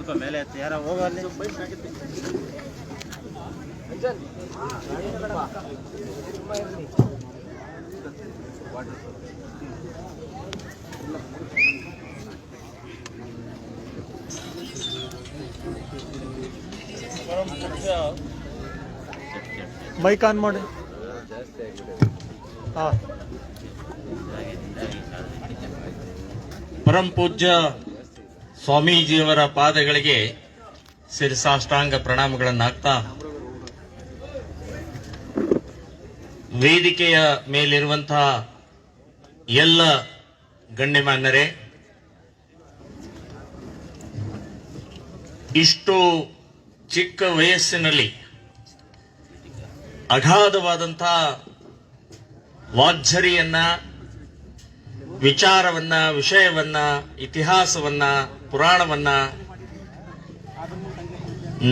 ಸ್ವಲ್ಪ ಮೇಲೆ ಎತ್ತಿ ಯಾರ ಹೋಗೋ ಅಲ್ಲಿ. ಮೈಕ್ ಆನ್ ಮಾಡಿ. ಪರಂ ಪೂಜ್ಯ ಸ್ವಾಮೀಜಿಯವರ ಪಾದಗಳಿಗೆ ಶಿರಸಾಷ್ಟಾಂಗ ಪ್ರಣಾಮಗಳನ್ನು ಹಾಕ್ತಾ, ವೇದಿಕೆಯ ಮೇಲಿರುವಂತಹ ಎಲ್ಲ ಗಣ್ಯಮಾನ್ಯರೇ, ಇಷ್ಟು ಚಿಕ್ಕ ವಯಸ್ಸಿನಲ್ಲಿ ಅಗಾಧವಾದಂತಹ ವಾಗ್ಝರಿಯನ್ನ, ವಿಚಾರವನ್ನ, ವಿಷಯವನ್ನ, ಇತಿಹಾಸವನ್ನ, ಪುರಾಣವನ್ನ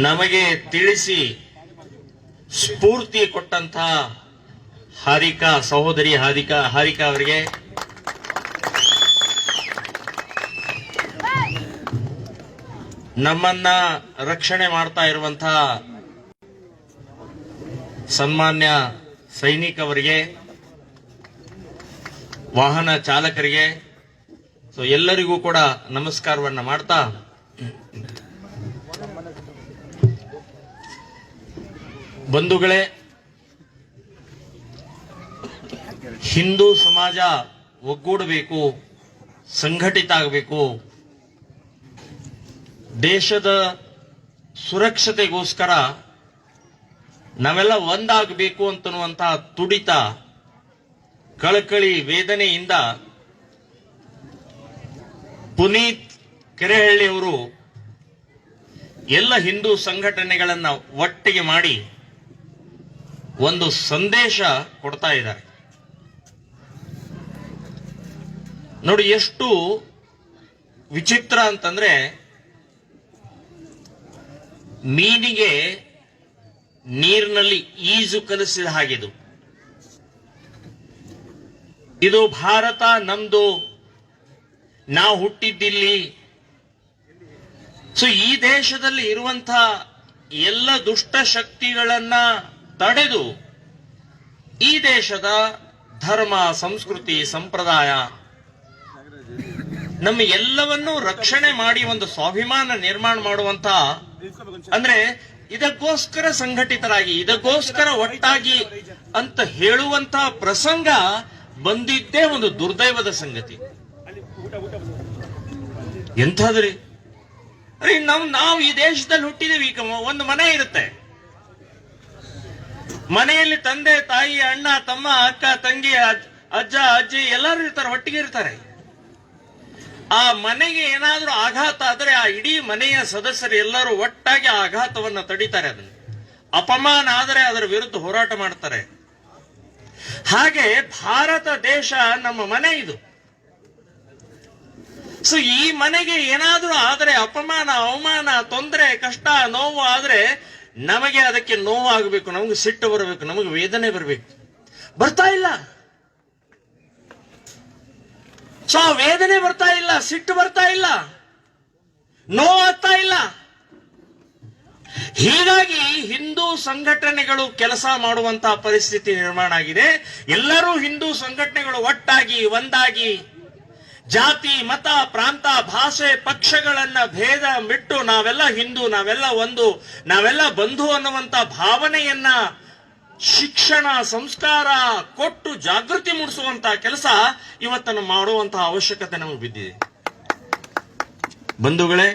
ನಮಗೆ ತಿಳಿಸಿ ಸ್ಫೂರ್ತಿ ಕೊಟ್ಟಂತಹ ಹಾರಿಕಾ ಸಹೋದರಿ ಹಾರಿಕಾ ಅವರಿಗೆ ನಮ್ಮನ್ನ ರಕ್ಷಣೆ ಮಾಡ್ತಾ ಇರುವಂತಹ ಸನ್ಮಾನ್ಯ ಸೈನಿಕವರಿಗೆ, ವಾಹನ ಚಾಲಕರಿಗೆ, ಎಲ್ಲರಿಗೂ ಕೂಡ ನಮಸ್ಕಾರವನ್ನ ಮಾಡ್ತಾ, ಬಂಧುಗಳೇ, ಹಿಂದೂ ಸಮಾಜ ಒಗ್ಗೂಡಬೇಕು, ಸಂಘಟಿತ ಆಗಬೇಕು, ದೇಶದ ಸುರಕ್ಷತೆಗೋಸ್ಕರ ನಾವೆಲ್ಲ ಒಂದಾಗಬೇಕು ಅಂತನ್ನುವಂತಹ ತುಡಿತ, ಕಳಕಳಿ, ವೇದನೆಯಿಂದ ಪುನೀತ್ ಕೆರೆಹಳ್ಳಿ ಅವರು ಎಲ್ಲ ಹಿಂದೂ ಸಂಘಟನೆಗಳನ್ನ ಒಟ್ಟಿಗೆ ಮಾಡಿ ಒಂದು ಸಂದೇಶ ಕೊಡ್ತಾ ಇದ್ದಾರೆ. ನೋಡಿ, ಎಷ್ಟು ವಿಚಿತ್ರ ಅಂತಂದ್ರೆ, ಮೀನಿಗೆ ನೀರಿನಲ್ಲಿ ಈಜು ಕಲಿಸಿದ ಹಾಗಿದು. ಇದು ಭಾರತ ನಮ್ದು, ನಾವು ಹುಟ್ಟಿದ್ದಿಲ್ಲಿ. ಈ ದೇಶದಲ್ಲಿ ಇರುವಂತಹ ಎಲ್ಲ ದುಷ್ಟ ಶಕ್ತಿಗಳನ್ನ ತಡೆದು ಈ ದೇಶದ ಧರ್ಮ, ಸಂಸ್ಕೃತಿ, ಸಂಪ್ರದಾಯ, ನಮ್ಮ ಎಲ್ಲವನ್ನೂ ರಕ್ಷಣೆ ಮಾಡಿ ಒಂದು ಸ್ವಾಭಿಮಾನ ನಿರ್ಮಾಣ ಮಾಡುವಂತ, ಅಂದ್ರೆ ಇದಕ್ಕೋಸ್ಕರ ಸಂಘಟಿತರಾಗಿ, ಇದಕ್ಕೋಸ್ಕರ ಒಟ್ಟಾಗಿ ಅಂತ ಹೇಳುವಂತಹ ಪ್ರಸಂಗ ಬಂದಿದ್ದೇ ಒಂದು ದುರ್ದೈವದ ಸಂಗತಿ. ಎಂಥದ್ರಿ? ಅರೆ, ನಾವು ಈ ದೇಶದಲ್ಲಿ ಹುಟ್ಟಿದೀವಿ. ಈಗ ಒಂದು ಮನೆ ಇರುತ್ತೆ, ಮನೆಯಲ್ಲಿ ತಂದೆ, ತಾಯಿ, ಅಣ್ಣ, ತಮ್ಮ, ಅಕ್ಕ, ತಂಗಿ, ಅಜ್ಜ, ಅಜ್ಜಿ ಎಲ್ಲರೂ ಇರ್ತಾರೆ, ಒಟ್ಟಿಗೆ ಇರ್ತಾರೆ. ಆ ಮನೆಗೆ ಏನಾದ್ರೂ ಆಘಾತ ಆದ್ರೆ ಆ ಇಡೀ ಮನೆಯ ಸದಸ್ಯರು ಎಲ್ಲರೂ ಒಟ್ಟಾಗಿ ಆ ಆಘಾತವನ್ನ ತಡಿತಾರೆ. ಅದನ್ನು ಅಪಮಾನ ಆದರೆ ಅದರ ವಿರುದ್ಧ ಹೋರಾಟ ಮಾಡ್ತಾರೆ. ಹಾಗೆ ಭಾರತ ದೇಶ ನಮ್ಮ ಮನೆ ಇದು. ಈ ಮನೆಗೆ ಏನಾದ್ರೂ ಆದರೆ, ಅಪಮಾನ, ಅವಮಾನ, ತೊಂದರೆ, ಕಷ್ಟ, ನೋವು ಆದ್ರೆ ನಮಗೆ ಅದಕ್ಕೆ ನೋವು ಆಗಬೇಕು, ನಮಗೆ ಸಿಟ್ಟು ಬರಬೇಕು, ನಮಗೆ ವೇದನೆ ಬರಬೇಕು. ಬರ್ತಾ ಇಲ್ಲ. ವೇದನೆ ಬರ್ತಾ ಇಲ್ಲ, ಸಿಟ್ಟು ಬರ್ತಾ ಇಲ್ಲ, ನೋವು ಆಗ್ತಾ ಇಲ್ಲ. ಹೀಗಾಗಿ ಹಿಂದೂ ಸಂಘಟನೆಗಳು ಕೆಲಸ ಮಾಡುವಂತಹ ಪರಿಸ್ಥಿತಿ ನಿರ್ಮಾಣ ಆಗಿದೆ. ಎಲ್ಲರೂ ಹಿಂದೂ ಸಂಘಟನೆಗಳು ಒಟ್ಟಾಗಿ, ಒಂದಾಗಿ, ಜಾತಿ, ಮತ, ಪ್ರಾಂತ, ಭಾಷೆ, ಪಕ್ಷಗಳನ್ನ ಭೇದ ಬಿಟ್ಟು ನಾವೆಲ್ಲ ಹಿಂದೂ, ನಾವೆಲ್ಲ ಒಂದು, ನಾವೆಲ್ಲ ಬಂಧು ಅನ್ನುವಂತ ಭಾವನೆಯನ್ನ ಶಿಕ್ಷಣ, ಸಂಸ್ಕಾರ ಕೊಟ್ಟು ಜಾಗೃತಿ ಮೂಡಿಸುವಂತಹ ಕೆಲಸ ಇವತ್ತನ್ನು ಮಾಡುವಂತಹ ಅವಶ್ಯಕತೆ ನಮಗೆ ಬಿದ್ದಿದೆ. ಬಂಧುಗಳೇ,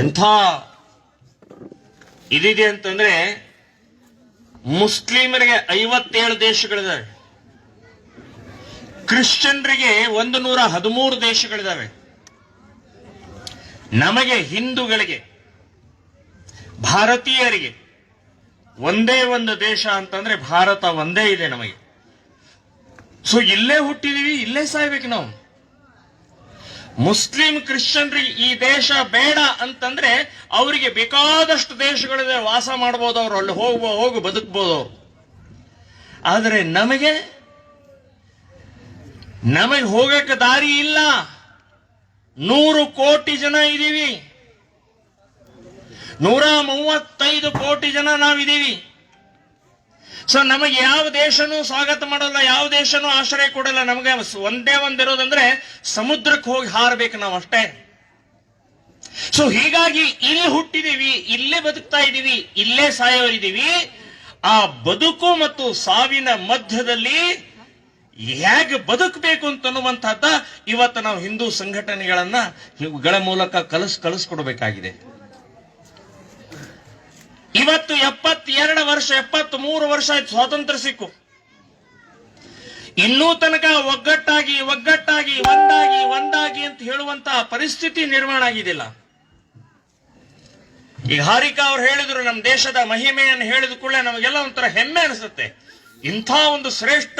ಎಂಥ ಇದಿದೆ ಅಂತಂದ್ರೆ, ಮುಸ್ಲಿಮರಿಗೆ 57 ದೇಶಗಳಿದಾವೆ, ಕ್ರಿಶ್ಚಿಯನ್ರಿಗೆ 113 ದೇಶಗಳಿದಾವೆ. ನಮಗೆ ಹಿಂದೂಗಳಿಗೆ, ಭಾರತೀಯರಿಗೆ ಒಂದೇ ಒಂದು ದೇಶ ಅಂತಂದ್ರೆ ಭಾರತ ಒಂದೇ ಇದೆ ನಮಗೆ. ಇಲ್ಲೇ ಹುಟ್ಟಿದೀವಿ, ಇಲ್ಲೇ ಸಾಯ್ಬೇಕು ನಾವು. ಮುಸ್ಲಿಂ ಕ್ರಿಶ್ಚಿಯನ್ರಿಗೆ ಈ ದೇಶ ಬೇಡ ಅಂತಂದ್ರೆ ಅವರಿಗೆ ಬೇಕಾದಷ್ಟು ದೇಶಗಳಿದೆ, ವಾಸ ಮಾಡಬಹುದು, ಅವರು ಅಲ್ಲಿ ಹೋಗಿ ಬದುಕಬಹುದು ಅವರು. ಆದರೆ ನಮಗೆ ಹೋಗಕ್ಕೆ ದಾರಿ ಇಲ್ಲ. 100 ಕೋಟಿ ಜನ ಇದ್ದೀವಿ, 135 ಕೋಟಿ ಜನ ನಾವಿದ್ದೀವಿ. ಸೊ ನಮಗೆ ಯಾವ ದೇಶನೂ ಸ್ವಾಗತ ಮಾಡಲ್ಲ, ಯಾವ ದೇಶನೂ ಆಶ್ರಯ ಕೊಡಲ್ಲ. ನಮಗೆ ಒಂದೇ ಒಂದಿರೋದಂದ್ರೆ ಸಮುದ್ರಕ್ಕೆ ಹೋಗಿ ಹಾರಬೇಕು ನಾವು ಅಷ್ಟೇ. ಸೊ ಹೀಗಾಗಿ ಇಲ್ಲಿ ಹುಟ್ಟಿದೀವಿ, ಇಲ್ಲೇ ಬದುಕ್ತಾ ಇದ್ದೀವಿ, ಇಲ್ಲೇ ಸಾಯೋರಿದ್ದೀವಿ. ಆ ಬದುಕು ಮತ್ತು ಸಾವಿನ ಮಧ್ಯದಲ್ಲಿ ಹೇಗೆ ಬದುಕಬೇಕು ಅಂತನ್ನುವಂತಹದ್ದ ಇವತ್ತು ನಾವು ಹಿಂದೂ ಸಂಘಟನೆಗಳ ಮೂಲಕ ಕಲಿಸ್ಕೊಡ್ಬೇಕಾಗಿದೆ. ಇವತ್ತು 72 ವರ್ಷ 73 ವರ್ಷ ಆಯ್ತು ಸ್ವಾತಂತ್ರ್ಯ ಸಿಕ್ಕು. ಇನ್ನೂ ತನಕ ಒಗ್ಗಟ್ಟಾಗಿ ಒಂದಾಗಿ ಅಂತ ಹೇಳುವಂತಹ ಪರಿಸ್ಥಿತಿ ನಿರ್ಮಾಣ ಆಗಿದ್ದಿಲ್ಲ. ಈಗ ಹಾರಿಕಾ ಅವ್ರು ಹೇಳಿದ್ರು, ನಮ್ಮ ದೇಶದ ಮಹಿಮೆಯನ್ನು ಹೇಳಿದ ಕೂಡಲೇ ನಮಗೆಲ್ಲ ಒಂಥರ ಹೆಮ್ಮೆ ಅನಿಸುತ್ತೆ. ಇಂಥ ಒಂದು ಶ್ರೇಷ್ಠ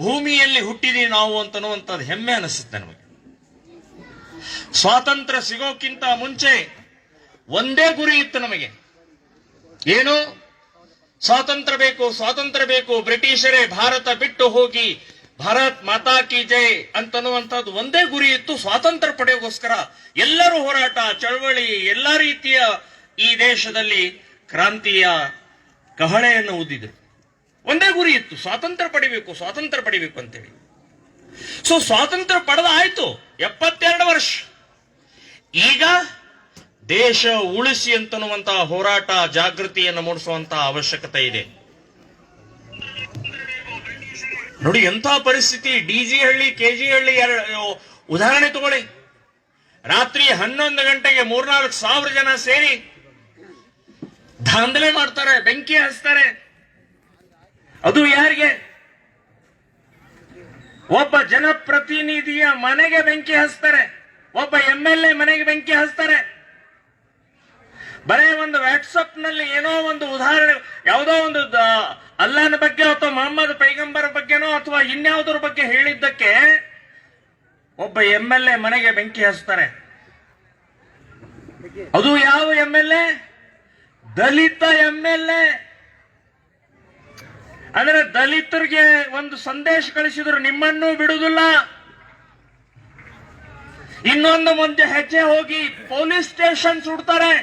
ಭೂಮಿಯಲ್ಲಿ ಹುಟ್ಟಿದೀವಿ ನಾವು ಅಂತನ್ನುವಂಥದ್ದು ಹೆಮ್ಮೆ ಅನಿಸುತ್ತೆ ನಮಗೆ. ಸ್ವಾತಂತ್ರ್ಯ ಸಿಗೋಕ್ಕಿಂತ ಮುಂಚೆ ಒಂದೇ ಗುರಿ ಇತ್ತು ನಮಗೆ. ಏನು? ಸ್ವಾತಂತ್ರ್ಯ ಬೇಕು, ಬ್ರಿಟಿಷರೇ ಭಾರತ ಬಿಟ್ಟು ಹೋಗಿ, ಭಾರತ್ ಮಾತಾ ಕಿ ಜೈ ಅಂತನ್ನುವಂಥದ್ದು ಒಂದೇ ಗುರಿ ಇತ್ತು. ಸ್ವಾತಂತ್ರ್ಯ ಪಡೆಯೋಗೋಸ್ಕರ ಎಲ್ಲರೂ ಹೋರಾಟ, ಚಳವಳಿ, ಎಲ್ಲ ರೀತಿಯ ಈ ದೇಶದಲ್ಲಿ ಕ್ರಾಂತಿಯ ಕಹಳೆಯನ್ನು ಊದಿದ್ರು. ಒಂದೇ ಗುರಿ ಇತ್ತು, ಸ್ವಾತಂತ್ರ್ಯ ಪಡಿಬೇಕು ಅಂತೇಳಿ. ಸೊ ಸ್ವಾತಂತ್ರ್ಯ ಪಡೆದ ಆಯ್ತು 72 ವರ್ಷ. ಈಗ ದೇಶ ಉಳಿಸಿ ಅಂತನ್ನುವಂತಹ ಹೋರಾಟ, ಜಾಗೃತಿಯನ್ನು ಮೂಡಿಸುವಂತಹ ಅವಶ್ಯಕತೆ ಇದೆ. ನೋಡಿ ಎಂಥ ಪರಿಸ್ಥಿತಿ. ಡಿಜಿ ಹಳ್ಳಿ, ಕೆಜಿ ಹಳ್ಳಿ ಉದಾಹರಣೆ ತಗೊಳ್ಳಿ. ರಾತ್ರಿ 11 ಗಂಟೆಗೆ 3-4 ಸಾವಿರ ಜನ ಸೇರಿ ದಾಂಧಲೆ ಮಾಡ್ತಾರೆ, ಬೆಂಕಿ ಹಚ್ತಾರೆ. ಅದು ಯಾರಿಗೆ? ಒಬ್ಬ ಜನಪ್ರತಿನಿಧಿಯ ಮನೆಗೆ ಬೆಂಕಿ ಹಚ್ತಾರೆ, ಒಬ್ಬ MLA ಮನೆಗೆ ಬೆಂಕಿ ಹಚ್ತಾರೆ. ಬರೇ ಒಂದು ವಾಟ್ಸಪ್ ನಲ್ಲಿ ಏನೋ ಒಂದು ಉದಾಹರಣೆ, ಯಾವುದೋ ಒಂದು ಅಲ್ಲಾನ ಬಗ್ಗೆ ಅಥವಾ ಮೊಹಮ್ಮದ್ ಪೈಗಂಬರ್ ಬಗ್ಗೆನೋ ಅಥವಾ ಇನ್ಯಾವುದ್ರ ಬಗ್ಗೆ ಹೇಳಿದ್ದಕ್ಕೆ ಒಬ್ಬ MLA ಮನೆಗೆ ಬೆಂಕಿ ಹಚ್ತಾರೆ. ಅದು ಯಾವ MLA? ದಲಿತ MLA. ಅಂದ್ರೆ ದಲಿತರಿಗೆ ಒಂದು ಸಂದೇಶ ಕಳಿಸಿದ್ರು, ನಿಮ್ಮನ್ನೂ ಬಿಡುವುದಿಲ್ಲ. ಇನ್ನೊಂದು ಮುಂದೆ ಹೆಜ್ಜೆ ಹೋಗಿ ಪೊಲೀಸ್ ಸ್ಟೇಷನ್ ಸುಡ್ತಾರೆ.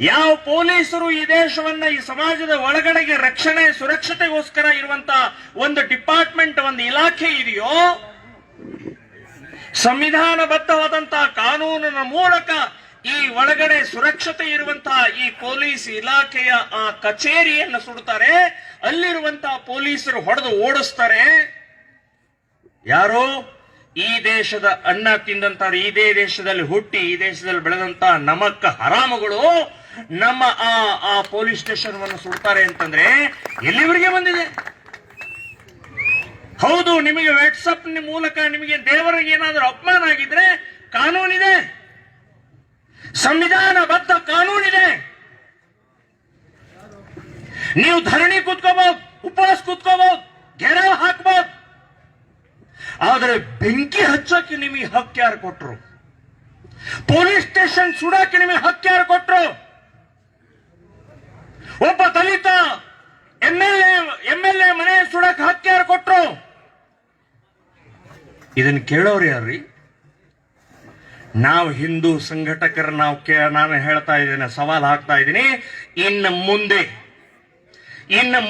ಯಾವ ಪೊಲೀಸರು ಈ ದೇಶವನ್ನ, ಈ ಸಮಾಜದ ಒಳಗಡೆಗೆ ರಕ್ಷಣೆ, ಸುರಕ್ಷತೆಗೋಸ್ಕರ ಇರುವಂತ ಒಂದು ಡಿಪಾರ್ಟ್ಮೆಂಟ್, ಒಂದು ಇಲಾಖೆ ಇದೆಯೋ, ಸಂವಿಧಾನಬದ್ಧವಾದಂತಹ ಕಾನೂನಿನ ಮೂಲಕ ಈ ಒಳಗಡೆ ಸುರಕ್ಷತೆ ಇರುವಂತಹ ಈ ಪೊಲೀಸ್ ಇಲಾಖೆಯ ಆ ಕಚೇರಿಯನ್ನು ಸುಡ್ತಾರೆ. ಅಲ್ಲಿರುವಂತಹ ಪೊಲೀಸರು ಹೊಡೆದು ಓಡಿಸ್ತಾರೆ. ಯಾರೋ ಈ ದೇಶದ ಅನ್ನ ತಿಂದಂತವ್ರು, ಇದೇ ದೇಶದಲ್ಲಿ ಹುಟ್ಟಿ ಈ ದೇಶದಲ್ಲಿ ಬೆಳೆದಂತಹ ನಮಕ್ಕ ಹರಾಮಗಳು ನಮ್ಮ ಆ ಪೊಲೀಸ್ ಸ್ಟೇಷನ್ ಅನ್ನು ಸುಡ್ತಾರೆ ಅಂತಂದ್ರೆ ಎಲ್ಲಿವರೆಗೆ ಬಂದಿದೆ? ಹೌದು, ನಿಮಗೆ ವಾಟ್ಸಪ್ ಮೂಲಕ ನಿಮಗೆ ದೇವರಿಗೆ ಏನಾದರೂ ಅಪಮಾನ ಆಗಿದ್ರೆ ಕಾನೂನಿದೆ, ಸಂವಿಧಾನಬದ್ಧ ಕಾನೂನಿದೆ. ನೀವು ಧರಣಿ ಕೂತ್ಕೋಬಹುದು, ಉಪವಾಸ ಕೂತ್ಕೋಬಹುದು, ಗೆರವ್ ಹಾಕಬಹುದು. ಆದರೆ ಬೆಂಕಿ ಹಚ್ಚಕ್ಕೆ ನಿಮಗೆ ಹಕ್ಕು ಯಾರು ಕೊಟ್ರು? ಪೊಲೀಸ್ ಸ್ಟೇಷನ್ ಸುಡಕ್ಕೆ ನಿಮಗೆ ಹಕ್ಕು ಯಾರು ಕೊಟ್ರು? ಒಬ್ಬ ದಲಿತ MLA ಮನೆ ಸುಡಕ್ಕೆ ಹಕ್ಕು ಯಾರು ಕೊಟ್ರು? ಇದನ್ನು ಕೇಳೋರು ಯಾರ್ರಿ? ನಾವು ಹಿಂದೂ ಸಂಘಟಕರು, ನಾನು ಹೇಳ್ತಾ ಇದ್ದೇನೆ, ಸವಾಲು ಹಾಕ್ತಾ ಇದ್ದೀನಿ. ಇನ್ನು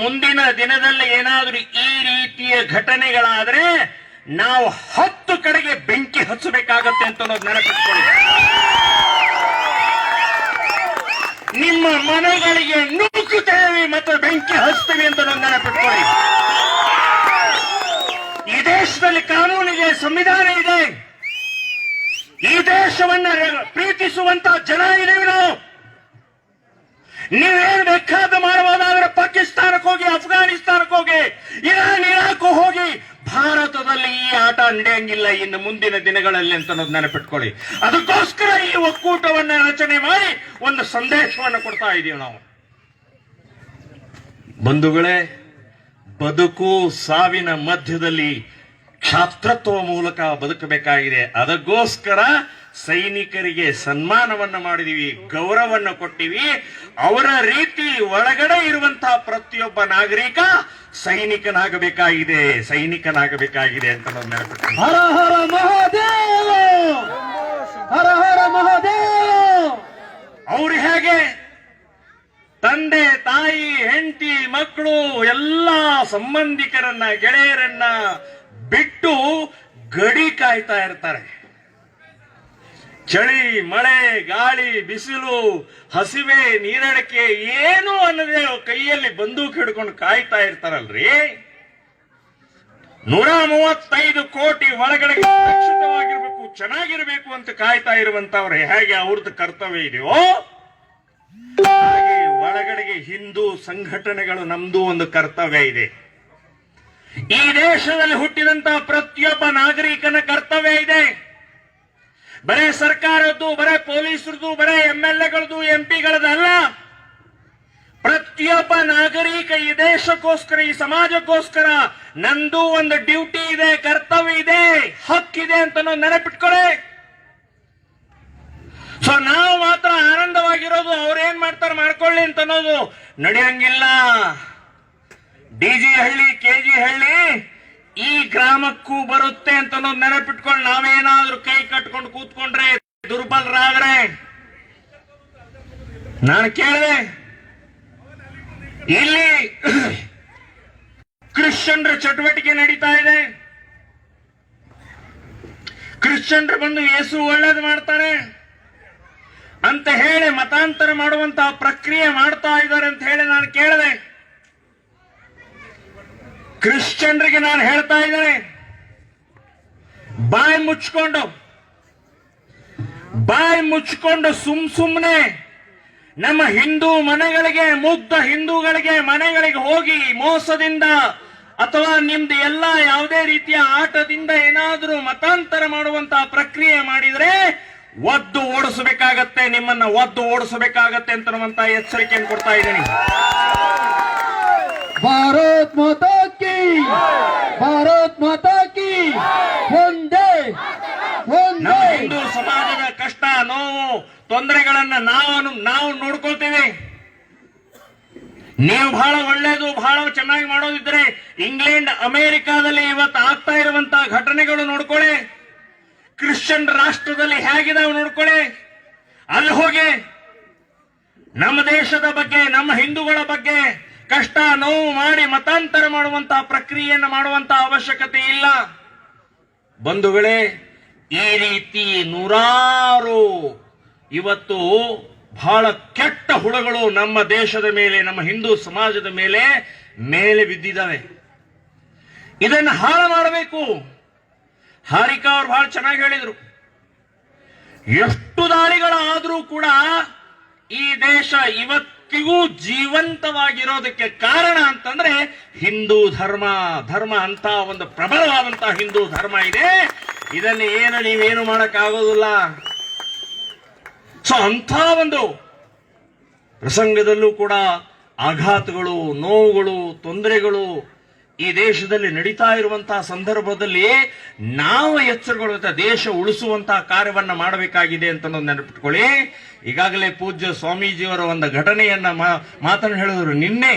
ಮುಂದಿನ ದಿನದಲ್ಲಿ ಏನಾದರೂ ಈ ರೀತಿಯ ಘಟನೆಗಳಾದ್ರೆ ನಾವು 10 ಕಡೆಗೆ ಬೆಂಕಿ ಹಚ್ಚಬೇಕಾಗತ್ತೆ ಅಂತ ಅನ್ನೋದು ನೆನಪಿಟ್ಕೊಳ್ಳಿ. ನಿಮ್ಮ ಮನೆಗಳಿಗೆ ನೂಕುತ್ತೇವೆ ಮತ್ತು ಬೆಂಕಿ ಹಚ್ತೇವೆ ಅಂತ ಅನ್ನೋದು ನೆನಪಿಟ್ಕೊಳ್ಳಿ. ಈ ದೇಶದಲ್ಲಿ ಕಾನೂನಿದೆ, ಸಂವಿಧಾನ ಇದೆ. ಈ ದೇಶವನ್ನ ಪ್ರೀತಿಸುವಂತ ಜನ ಇದ್ದೇವೆ ನಾವು. ನೀವೇನು ಬೇಕಾದ ಮಾಡಬಹುದಾದ್ರೆ ಪಾಕಿಸ್ತಾನಕ್ಕೆ ಹೋಗಿ, ಅಫ್ಘಾನಿಸ್ತಾನಕ್ಕೆ ಹೋಗಿ, ಇರಾಕ್ ಹೋಗಿ, ಭಾರತದಲ್ಲಿ ಈ ಆಟ ನಡೆಯಂಗಿಲ್ಲ ಇನ್ನು ಮುಂದಿನ ದಿನಗಳಲ್ಲಿ ಅಂತ ಅನ್ನೋದು ನೆನಪಿಟ್ಕೊಳ್ಳಿ. ಅದಕ್ಕೋಸ್ಕರ ಈ ಒಕ್ಕೂಟವನ್ನ ರಚನೆ ಮಾಡಿ ಒಂದು ಸಂದೇಶವನ್ನು ಕೊಡ್ತಾ ಇದೀವಿ ನಾವು. ಬಂಧುಗಳೇ, ಬದುಕು ಸಾವಿನ ಮಧ್ಯದಲ್ಲಿ ಕ್ಷಾತ್ರತ್ವ ಮೂಲಕ ಬದುಕಬೇಕಾಗಿದೆ. ಅದಕ್ಕೋಸ್ಕರ ಸೈನಿಕರಿಗೆ ಸನ್ಮಾನವನ್ನ ಮಾಡಿದೀವಿ, ಗೌರವವನ್ನು ಕೊಟ್ಟಿವಿ. ಅವರ ರೀತಿ ಒಳಗಡೆ ಇರುವಂತಹ ಪ್ರತಿಯೊಬ್ಬ ನಾಗರಿಕ ಸೈನಿಕನಾಗಬೇಕಾಗಿದೆ ಅಂತ ನಾವು ನೆನಪಿಟ್ಟು. ಹರ ಹರ ಮಹಾದೇವ. ತಾಯಿ, ಹೆಂಡತಿ, ಮಕ್ಕಳು, ಎಲ್ಲ ಸಂಬಂಧಿಕರನ್ನ, ಗೆಳೆಯರನ್ನ ಬಿಟ್ಟು ಗಡಿ ಕಾಯ್ತಾ ಇರ್ತಾರೆ. ಚಳಿ, ಮಳೆ, ಗಾಳಿ, ಬಿಸಿಲು, ಹಸಿವೆ, ನೀರಡಿಕೆ ಏನು ಅನ್ನದೆ ಕೈಯಲ್ಲಿ ಬಂದೂಕ್ ಹಿಡ್ಕೊಂಡು ಕಾಯ್ತಾ ಇರ್ತಾರಲ್ರಿ. 135 ಕೋಟಿ ಒಳಗಡೆ ಸುರಕ್ಷಿತವಾಗಿರ್ಬೇಕು, ಚೆನ್ನಾಗಿರ್ಬೇಕು ಅಂತ ಕಾಯ್ತಾ ಇರುವಂತವ್ರೆ ಹೇಗೆ ಅವ್ರದ್ದು ಕರ್ತವ್ಯ ಇದೆಯೋ ಹಾಗೆ ಒಳಗಡೆಗೆ ಹಿಂದೂ ಸಂಘಟನೆಗಳು ನಮ್ದು ಒಂದು ಕರ್ತವ್ಯ ಇದೆ. ಈ ದೇಶದಲ್ಲಿ ಹುಟ್ಟಿದಂತಹ ಪ್ರತಿಯೊಬ್ಬ ನಾಗರಿಕನ ಕರ್ತವ್ಯ ಇದೆ. ಬರೇ ಸರ್ಕಾರದ್ದು, ಬರೇ ಪೊಲೀಸರದು, ಬರೇ MLAಗಳದ್ದು, MP ಗಳದಲ್ಲ. ಪ್ರತಿಯೊಬ್ಬ ನಾಗರಿಕ ಈ ದೇಶಕ್ಕೋಸ್ಕರ, ಈ ಸಮಾಜಕ್ಕೋಸ್ಕರ ನಂದು ಒಂದು ಡ್ಯೂಟಿ ಇದೆ, ಕರ್ತವ್ಯ ಇದೆ, ಹಕ್ಕಿದೆ ಅಂತ ನಾವು ನೆನಪಿಟ್ಕೊಳ್ಳಿ. ಸೊ ನಾವು ಮಾತ್ರ ಆನಂದವಾಗಿರೋದು ಅವ್ರೇನ್ ಮಾಡ್ತಾರೆ ಮಾಡ್ಕೊಳ್ಳಿ ಅಂತ ಅನ್ನೋದು ನಡೆಯಂಗಿಲ್ಲ. DG ಹಳ್ಳಿ, KG ಹಳ್ಳಿ ಈ ಗ್ರಾಮಕ್ಕೂ ಬರುತ್ತೆ ಅಂತ ಅನ್ನೋದು ನೆನಪಿಟ್ಕೊಂಡು ನಾವೇನಾದ್ರೂ ಕೈ ಕಟ್ಕೊಂಡು ಕೂತ್ಕೊಂಡ್ರೆ, ದುರ್ಬಲರಾದ್ರೆ, ನಾನು ಕೇಳಿದೆ ಇಲ್ಲಿ ಕ್ರಿಶ್ಚಿಯನ್ರ ಚಟುವಟಿಕೆ ನಡೀತಾ ಇದೆ, ಕ್ರಿಶ್ಚಿಯನ್ರು ಬಂದು ಯೇಸು ಒಳ್ಳೇದು ಮಾಡ್ತಾರೆ ಅಂತ ಹೇಳಿ ಮತಾಂತರ ಮಾಡುವಂತಹ ಪ್ರಕ್ರಿಯೆ ಮಾಡ್ತಾ ಇದ್ದಾರೆ ಅಂತ ಹೇಳಿ ನಾನು ಕೇಳಿದೆ. ಕ್ರಿಶ್ಚಿಯನ್ರಿಗೆ ನಾನು ಹೇಳ್ತಾ ಇದ್ದೇನೆ, ಬಾಯಿ ಮುಚ್ಕೊಂಡು ಸುಮ್ನೆ ನಮ್ಮ ಹಿಂದೂ ಮನೆಗಳಿಗೆ, ಮುಗ್ಧ ಹಿಂದೂಗಳಿಗೆ ಮನೆಗಳಿಗೆ ಹೋಗಿ ಮೋಸದಿಂದ ಅಥವಾ ನಿಮ್ದು ಎಲ್ಲ ಯಾವುದೇ ರೀತಿಯ ಆಟದಿಂದ ಏನಾದರೂ ಮತಾಂತರ ಮಾಡುವಂತಹ ಪ್ರಕ್ರಿಯೆ ಮಾಡಿದ್ರೆ ಒದ್ದು ಓಡಿಸಬೇಕಾಗತ್ತೆ, ನಿಮ್ಮನ್ನ ಒದ್ದು ಓಡಿಸಬೇಕಾಗತ್ತೆ ಅಂತ ಎಚ್ಚರಿಕೆಯನ್ನು ಕೊಡ್ತಾ ಇದ್ದೀನಿ. ಭಾರತ್ ಮಾತಾ ಕಿ, ಭಾರತ್ ಮಾತಾ ಕಿ, ಒಂದೇ ನಮ್ಮ ಹಿಂದೂ ಸಮಾಜದ ಕಷ್ಟ, ನೋವು, ತೊಂದರೆಗಳನ್ನ ನಾವು ನೋಡ್ಕೊಳ್ತೇವೆ. ನೀವು ಬಹಳ ಒಳ್ಳೇದು, ಬಹಳ ಚೆನ್ನಾಗಿ ಮಾಡೋದಿದ್ರೆ ಇಂಗ್ಲೆಂಡ್, ಅಮೆರಿಕಾದಲ್ಲಿ ಇವತ್ತು ಆಗ್ತಾ ಇರುವಂತಹ ಘಟನೆಗಳು ನೋಡ್ಕೊಳ್ಳಿ. ಕ್ರಿಶ್ಚಿಯನ್ ರಾಷ್ಟ್ರದಲ್ಲಿ ಹೇಗಿದಾವೆ ನೋಡ್ಕೊಳ್ಳಿ. ಅಲ್ಲಿ ಹೋಗಿ ನಮ್ಮ ದೇಶದ ಬಗ್ಗೆ, ನಮ್ಮ ಹಿಂದೂಗಳ ಬಗ್ಗೆ ಕಷ್ಟ ನೋವು ಮಾಡಿ ಮತಾಂತರ ಮಾಡುವಂತಹ ಪ್ರಕ್ರಿಯೆಯನ್ನು ಮಾಡುವಂತಹ ಅವಶ್ಯಕತೆ ಇಲ್ಲ. ಬಂಧುಗಳೇ, ಈ ರೀತಿ ನೂರಾರು ಇವತ್ತು ಬಹಳ ಕೆಟ್ಟ ಹುಳಗಳು ನಮ್ಮ ದೇಶದ ಮೇಲೆ, ನಮ್ಮ ಹಿಂದೂ ಸಮಾಜದ ಮೇಲೆ ಬಿದ್ದಿದ್ದಾವೆ. ಇದನ್ನು ಹಾಳು ಮಾಡಬೇಕು. ಹಾರಿಕಾ ಅವರು ಬಹಳ ಚೆನ್ನಾಗಿ ಹೇಳಿದ್ರು, ಎಷ್ಟು ದಾಳಿಗಳಾದರೂ ಕೂಡ ಈ ದೇಶ ಇವತ್ತಿಗೂ ಜೀವಂತವಾಗಿರೋದಕ್ಕೆ ಕಾರಣ ಅಂತಂದ್ರೆ ಹಿಂದೂ ಧರ್ಮ ಅಂತ ಒಂದು ಪ್ರಬಲವಾದಂತಹ ಹಿಂದೂ ಧರ್ಮ ಇದೆ. ಇದನ್ನು ನೀವೇನು ಮಾಡಕ್ಕಾಗೋದಿಲ್ಲ. ಸೊ ಅಂಥ ಒಂದು ಪ್ರಸಂಗದಲ್ಲೂ ಕೂಡ ಆಘಾತಗಳು, ನೋವುಗಳು, ತೊಂದರೆಗಳು ಈ ದೇಶದಲ್ಲಿ ನಡೀತಾ ಇರುವಂತಹ ಸಂದರ್ಭದಲ್ಲಿ ನಾವು ಎಚ್ಚರಗೊಳ್ಳುವಂತಹ, ದೇಶ ಉಳಿಸುವಂತಹ ಕಾರ್ಯವನ್ನ ಮಾಡಬೇಕಾಗಿದೆ ಅಂತ ನೆನಪಿಟ್ಕೊಳ್ಳಿ. ಈಗಾಗಲೇ ಪೂಜ್ಯ ಸ್ವಾಮೀಜಿಯವರ ಒಂದು ಘಟನೆಯನ್ನ ಮಾತನ್ನು ಹೇಳಿದ್ರು. ನಿನ್ನೆ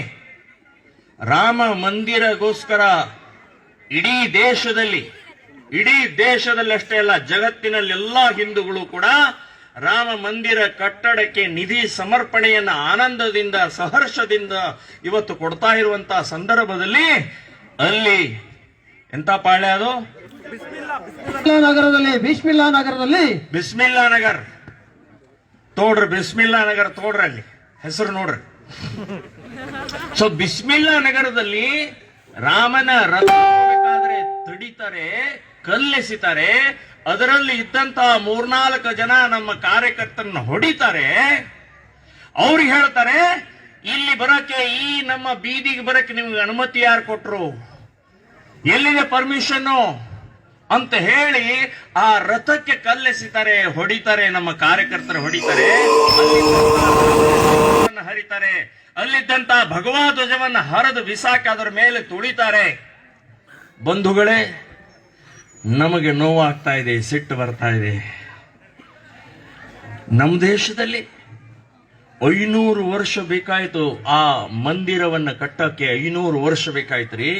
ರಾಮ ಮಂದಿರಗೋಸ್ಕರ ಇಡೀ ದೇಶದಲ್ಲಿ ಅಷ್ಟೇ ಅಲ್ಲ, ಜಗತ್ತಿನಲ್ಲಿ ಎಲ್ಲಾ ಹಿಂದೂಗಳು ಕೂಡ ರಾಮ ಮಂದಿರ ಕಟ್ಟಡಕ್ಕೆ ನಿಧಿ ಸಮರ್ಪಣೆಯನ್ನ ಆನಂದದಿಂದ, ಸಹರ್ಷದಿಂದ ಇವತ್ತು ಕೊಡ್ತಾ ಇರುವಂತಹ ಸಂದರ್ಭದಲ್ಲಿ ಅಲ್ಲಿ ಎಂತ ಪಾಳ್ಯ ಅದು, ಬಿಸ್ಮಿಲ್ಲಾ ನಗರದಲ್ಲಿ ಬಿಸ್ಮಿಲ್ಲಾ ನಗರ್ ತೋಡ್ರಿ, ಬಿಸ್ಮಿಲ್ಲಾ ನಗರ್ ತೋಡ್ರಿ, ಅಲ್ಲಿ ಹೆಸರು ನೋಡ್ರಿ. ಸೊ ಬಿಸ್ಮಿಲ್ಲಾ ನಗರದಲ್ಲಿ ರಾಮನ ರಥ ಬೇಕಾದ್ರೆ ತಡಿತಾರೆ, ಕಲ್ಲೆಸಿತಾರೆ. ಅದರಲ್ಲಿ ಇದ್ದಂತಹ 3-4 ಜನ ನಮ್ಮ ಕಾರ್ಯಕರ್ತರನ್ನ ಹೊಡಿತಾರೆ. ಅವ್ರಿಗೆ ಹೇಳ್ತಾರೆ, ಇಲ್ಲಿ ಬರಕ್ಕೆ, ಈ ನಮ್ಮ ಬೀದಿಗೆ ಬರಕ್ಕೆ ನಿಮ್ಗೆ ಅನುಮತಿ ಯಾರು ಕೊಟ್ರು, ಎಲ್ಲಿದೆ ಪರ್ಮಿಷನ್ ಅಂತ ಹೇಳಿ ಆ ರಥಕ್ಕೆ ಕಲ್ಲೆಸಿತಾರೆ, ಹೊಡಿತಾರೆ. ನಮ್ಮ ಕಾರ್ಯಕರ್ತರು ಹೊಡಿತಾರೆ, ಹರಿತಾರೆ. ಅಲ್ಲಿದ್ದಂತಹ ಭಗವಾ ಧ್ವಜವನ್ನು ಹರಿದು ಬಿಸಾಕಿ ಅದರ ಮೇಲೆ ತುಳಿತಾರೆ. ಬಂಧುಗಳೇ, ನಮಗೆ ನೋವಾಗ್ತಾ ಇದೆ, ಸಿಟ್ಟು ಬರ್ತಾ ಇದೆ. ನಮ್ಮ ದೇಶದಲ್ಲಿ 500 ವರ್ಷ ಬೇಕಾಯ್ತು ಆ ಮಂದಿರವನ್ನು ಕಟ್ಟಕ್ಕೆ, 500 ವರ್ಷ ಬೇಕಾಯ್ತು ರೀ.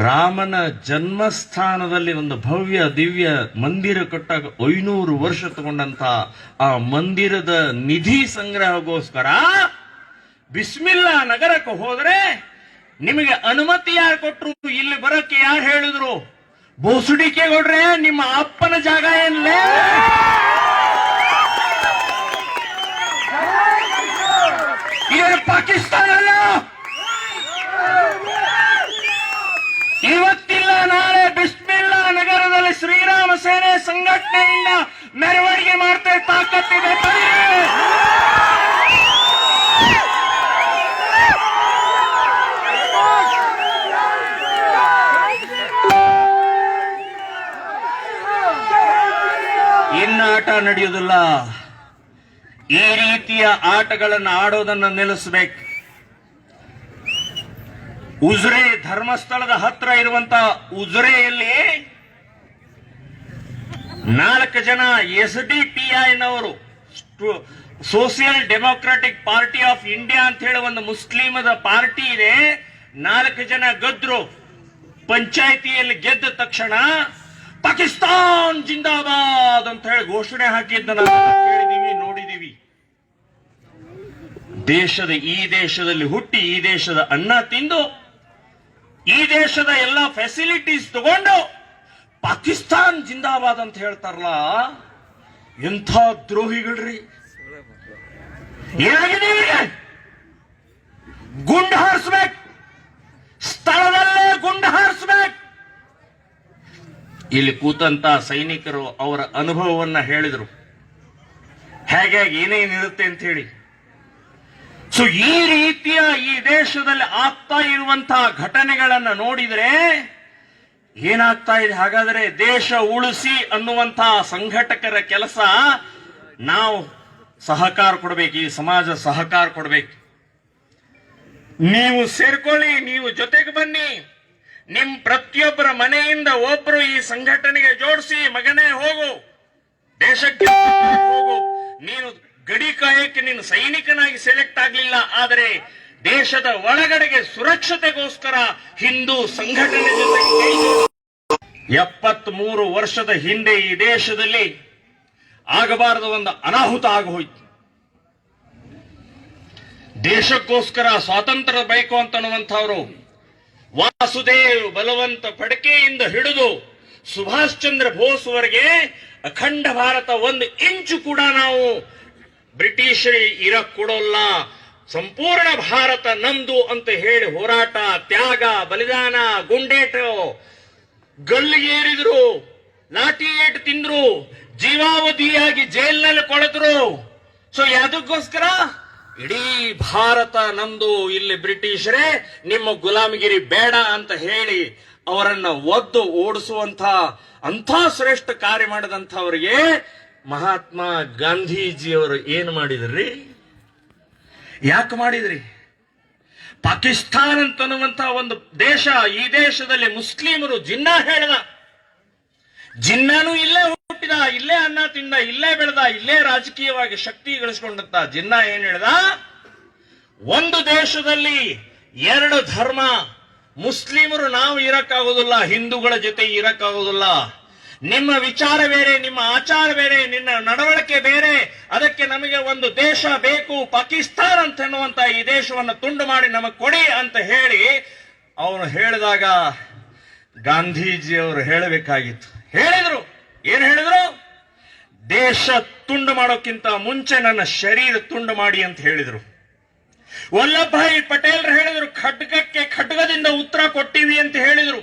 ರಾಮನ ಜನ್ಮಸ್ಥಾನದಲ್ಲಿ ಒಂದು ಭವ್ಯ ದಿವ್ಯ ಮಂದಿರ ಕಟ್ಟಕ್ಕೆ 500 ವರ್ಷ ತಗೊಂಡಂತ ಆ ಮಂದಿರದ ನಿಧಿ ಸಂಗ್ರಹಗೋಸ್ಕರ ಬಿಸ್ಮಿಲ್ಲಾ ನಗರಕ್ಕೆ ಹೋದ್ರೆ ನಿಮಗೆ ಅನುಮತಿ ಯಾರು ಕೊಟ್ರು? ಇಲ್ಲಿ ಬರಕ್ಕೆ ಯಾರು ಹೇಳಿದ್ರು? ಬೋಸುಡಿಕೆ ಕೊಡ್ರೆ ನಿಮ್ಮ ಅಪ್ಪನ ಜಾಗ ಏನ್ಲೇ? ಇದು ಪಾಕಿಸ್ತಾನ ಅಲ್ಲ. ಇವತ್ತಿಲ್ಲ ನಾಳೆ ಬಿಸ್ಮಿಲ್ಲಾ ನಗರದಲ್ಲಿ ಶ್ರೀರಾಮ ಸೇನೆ ಸಂಘಟನೆಯಿಂದ ಮೆರವಣಿಗೆ ಮಾಡ್ತಾ ತಾಕತ್ತಿದೆ. ಇನ್ನಾಟ ನಡೆಯುವುದಿಲ್ಲ. ಈ ರೀತಿಯ ಆಟಗಳನ್ನು ಆಡೋದನ್ನು ನಿಲ್ಲಿಸಬೇಕು. ಉಜ್ರೆ ಧರ್ಮಸ್ಥಳದ ಹತ್ರ ಇರುವಂತ ಉಜ್ರೆಯಲ್ಲಿ 4 ಜನ SDPIನವರು, social democratic party of India ಅಂತ ಹೇಳಿ ಒಂದು ಮುಸ್ಲಿಮದ ಪಾರ್ಟಿ ಇದೆ. 4 ಜನ ಗೆದ್ರು. ಪಂಚಾಯಿತಿಯಲ್ಲಿ ಗೆದ್ದ ತಕ್ಷಣ ಪಾಕಿಸ್ತಾನ್ ಜಿಂದಾಬಾದ್ ಅಂತ ಹೇಳಿ ಘೋಷಣೆ ಹಾಕಿದ್ದನ್ನ ಕೇಳಿದೀವಿ, ನೋಡಿದೀವಿ. ಈ ದೇಶದಲ್ಲಿ ಹುಟ್ಟಿ ಈ ದೇಶದ ಅನ್ನ ತಿಂದು ಈ ದೇಶದ ಎಲ್ಲ ಫೆಸಿಲಿಟೀಸ್ ತಗೊಂಡು ಪಾಕಿಸ್ತಾನ್ ಜಿಂದಾಬಾದ್ ಅಂತ ಹೇಳ್ತಾರಲ್ಲ, ಎಂಥ ದ್ರೋಹಿಗಳ್ರಿ. ಏನಾಗಿದೆ? ಗುಂಡು ಹಾರಿಸ್ಬೇಕು, ಸ್ಥಳದಲ್ಲೇ ಗುಂಡು ಹಾರಿಸ್ಬೇಕು. ಇಲ್ಲಿ ಕೂತಂತ ಸೈನಿಕರು ಅವರ ಅನುಭವವನ್ನ ಹೇಳಿದರು, ಹೇಗೆ ಏನೇನಿರುತ್ತೆ ಅಂತ ಹೇಳಿ. ಸೊ ಈ ರೀತಿಯ ಈ ದೇಶದಲ್ಲಿ ಆಗ್ತಾ ಇರುವಂತಹ ಘಟನೆಗಳನ್ನ ನೋಡಿದ್ರೆ ಏನಾಗ್ತಾ ಇದೆ? ಹಾಗಾದ್ರೆ ದೇಶ ಉಳಿಸಿ ಅನ್ನುವಂತಹ ಸಂಘಟಕರ ಕೆಲಸ ನಾವು ಸಹಕಾರ ಕೊಡಬೇಕು, ಈ ಸಮಾಜ ಸಹಕಾರ ಕೊಡಬೇಕು. ನೀವು ಸೇರ್ಕೊಳ್ಳಿ, ನೀವು ಜೊತೆಗೆ ಬನ್ನಿ. ನಿಮ್ ಪ್ರತಿಯೊಬ್ಬರ ಮನೆಯಿಂದ ಒಬ್ರು ಈ ಸಂಘಟನೆಗೆ ಜೋಡಿಸಿ, ಮಗನೇ ಹೋಗು ದೇಶಕ್ಕೆ ಹೋಗು. ನೀನು ಗಡಿ ಕಾಯಕ್ಕೆ ನೀನು ಸೈನಿಕನಾಗಿ ಸೆಲೆಕ್ಟ್ ಆಗ್ಲಿಲ್ಲ, ಆದರೆ ದೇಶದ ಒಳಗಡೆಗೆ ಸುರಕ್ಷತೆಗೋಸ್ಕರ ಹಿಂದೂ ಸಂಘಟನೆ ಜೊತೆಗೆ 73 ವರ್ಷದ ಹಿಂದೆ ಈ ದೇಶದಲ್ಲಿ ಆಗಬಾರದ ಒಂದು ಅನಾಹುತ ಆಗೋಯ್ತು. ದೇಶಕ್ಕೋಸ್ಕರ ಸ್ವಾತಂತ್ರ್ಯ ಬೇಕು ಅಂತನ್ನುವಂಥವ್ರು ವಾಸುದೇವ್ ಬಲವಂತ ಫಡ್ಕೆಯಿಂದ ಹಿಡಿದು ಸುಭಾಷ್ ಚಂದ್ರ ಬೋಸ್ ವರೆಗೆ ಅಖಂಡ ಭಾರತ 1 ಇಂಚು ಕೂಡ ನಾವು ಬ್ರಿಟಿಷರಿಗೆ ಇರಕ್ ಕೊಡೋಲ್ಲ, ಸಂಪೂರ್ಣ ಭಾರತ ನಮ್ದು ಅಂತ ಹೇಳಿ ಹೋರಾಟ, ತ್ಯಾಗ, ಬಲಿದಾನ, ಗುಂಡೇಟು, ಗಲ್ಲಿಗೆ ಏರಿದ್ರು, ಲಾಠಿ ಏಟು ತಿಂದ್ರು, ಜೀವಾವಧಿಯಾಗಿ ಜೈಲಿನಲ್ಲಿ ಕೊಳೆದ್ರು. ಸೊ ಯಾವುದಕ್ಕೋಸ್ಕರ? ಇಡೀ ಭಾರತ ನಮ್ದು, ಇಲ್ಲಿ ಬ್ರಿಟಿಷರೇ ನಿಮ್ಮ ಗುಲಾಮಗಿರಿ ಬೇಡ ಅಂತ ಹೇಳಿ ಅವರನ್ನ ಒದ್ದು ಓಡಿಸುವಂತ ಅಂಥ ಶ್ರೇಷ್ಠ ಕಾರ್ಯ ಮಾಡಿದಂಥವರಿಗೆ ಮಹಾತ್ಮ ಗಾಂಧೀಜಿಯವರು ಏನು ಮಾಡಿದ್ರಿ? ಯಾಕೆ ಮಾಡಿದ್ರಿ? ಪಾಕಿಸ್ತಾನ ಅಂತನ್ನುವಂತ ಒಂದು ದೇಶ, ಈ ದೇಶದಲ್ಲಿ ಮುಸ್ಲಿಮರು ಜಿನ್ನಾ ಹೇಳ್ದ. ಜಿನ್ನಾನು ಇಲ್ಲೇ ಹುಟ್ಟಿದ, ಇಲ್ಲೇ ಅನ್ನ ತಿಂದ, ಇಲ್ಲೇ ಬೆಳೆದ, ಇಲ್ಲೇ ರಾಜಕೀಯವಾಗಿ ಶಕ್ತಿ ಗಳಿಸ್ಕೊಂಡಂತ ಜಿನ್ನಾ ಏನ್ ಹೇಳ್ದ? ಒಂದು ದೇಶದಲ್ಲಿ 2 ಧರ್ಮ, ಮುಸ್ಲಿಮರು ನಾವು ಇರಕ್ಕಾಗೋದಿಲ್ಲ, ಹಿಂದೂಗಳ ಜೊತೆ ಇರಕ್ಕಾಗೋದಿಲ್ಲ. ನಿಮ್ಮ ವಿಚಾರ ಬೇರೆ, ನಿಮ್ಮ ಆಚಾರ ಬೇರೆ, ನಿನ್ನ ನಡವಳಿಕೆ ಬೇರೆ, ಅದಕ್ಕೆ ನಮಗೆ ಒಂದು ದೇಶ ಬೇಕು, ಪಾಕಿಸ್ತಾನ ಅಂತ ಎನ್ನುವಂತ ಈ ದೇಶವನ್ನು ತುಂಡು ಮಾಡಿ ನಮಗೆ ಕೊಡಿ ಅಂತ ಹೇಳಿ ಅವನು ಹೇಳಿದಾಗ ಗಾಂಧೀಜಿಯವರು ಹೇಳಬೇಕಾಗಿತ್ತು. ಹೇಳಿದ್ರು. ಏನ್ ಹೇಳಿದ್ರು? ದೇಶ ತುಂಡು ಮಾಡೋಕ್ಕಿಂತ ಮುಂಚೆ ನನ್ನ ಶರೀರ ತುಂಡು ಮಾಡಿ ಅಂತ ಹೇಳಿದ್ರು. ವಲ್ಲಭಭಾಯಿ ಪಟೇಲ್ ಹೇಳಿದ್ರು, ಖಡ್ಗಕ್ಕೆ ಖಡ್ಗದಿಂದ ಉತ್ತರ ಕೊಟ್ಟಿವಿ ಅಂತ ಹೇಳಿದ್ರು.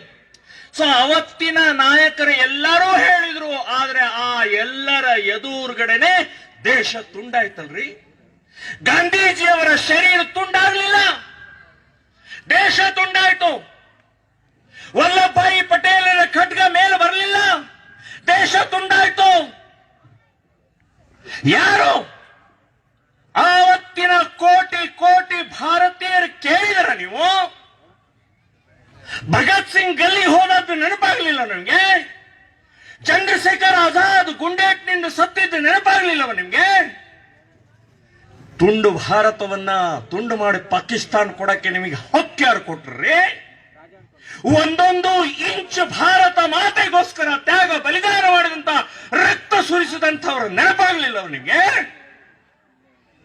ಸೊ ಅವತ್ತಿನ ನಾಯಕರು ಎಲ್ಲರೂ ಹೇಳಿದ್ರು, ಆದ್ರೆ ಆ ಎಲ್ಲರ ಎದುರುಗಡೆನೆ ದೇಶ ತುಂಡಾಯ್ತಲ್ರಿ. ಗಾಂಧೀಜಿಯವರ ಶರೀರ ತುಂಡಾಗ್ಲಿಲ್ಲ, ದೇಶ ತುಂಡಾಯ್ತು. ವಲ್ಲಭಭಾಯಿ ಪಟೇಲರ ಖಡ್ಗ ಮೇಲೆ ಬರಲಿಲ್ಲ, ದೇಶ ತುಂಡಾಯ್ತು. ಯಾರು ಆವತ್ತಿನ ಕೋಟಿ ಕೋಟಿ ಭಾರತೀಯರು ಕೇಳಿದರ ನೀವು? ಭಗತ್ ಸಿಂಗ್ ಗಲ್ಲಿ ಹೋದದ್ದು ನೆನಪಾಗ್ಲಿಲ್ಲ ನಿಮ್ಗೆ? ಚಂದ್ರಶೇಖರ್ ಆಜಾದ್ ಗುಂಡೇಟ್ನಿಂದ ಸತ್ತಿದ್ದು ನೆನಪಾಗ್ಲಿಲ್ಲವ ನಿಮ್ಗೆ? ತುಂಡು ಭಾರತವನ್ನ ತುಂಡು ಮಾಡಿ ಪಾಕಿಸ್ತಾನ ಕೊಡಕ್ಕೆ ನಿಮಗೆ ಹಕ್ಕು ಯಾರು ಕೊಟ್ರಿ? ಒಂದೊಂದು ಇಂಚು ಭಾರತ ಮಾತೆಗೋಸ್ಕರ ತ್ಯಾಗ ಬಲಿದಾನ ಮಾಡಿದಂತ, ರಕ್ತ ಸುರಿಸಿದಂಥವ್ರ ನೆನಪಾಗ್ಲಿಲ್ಲವ ನಿಮ್ಗೆ?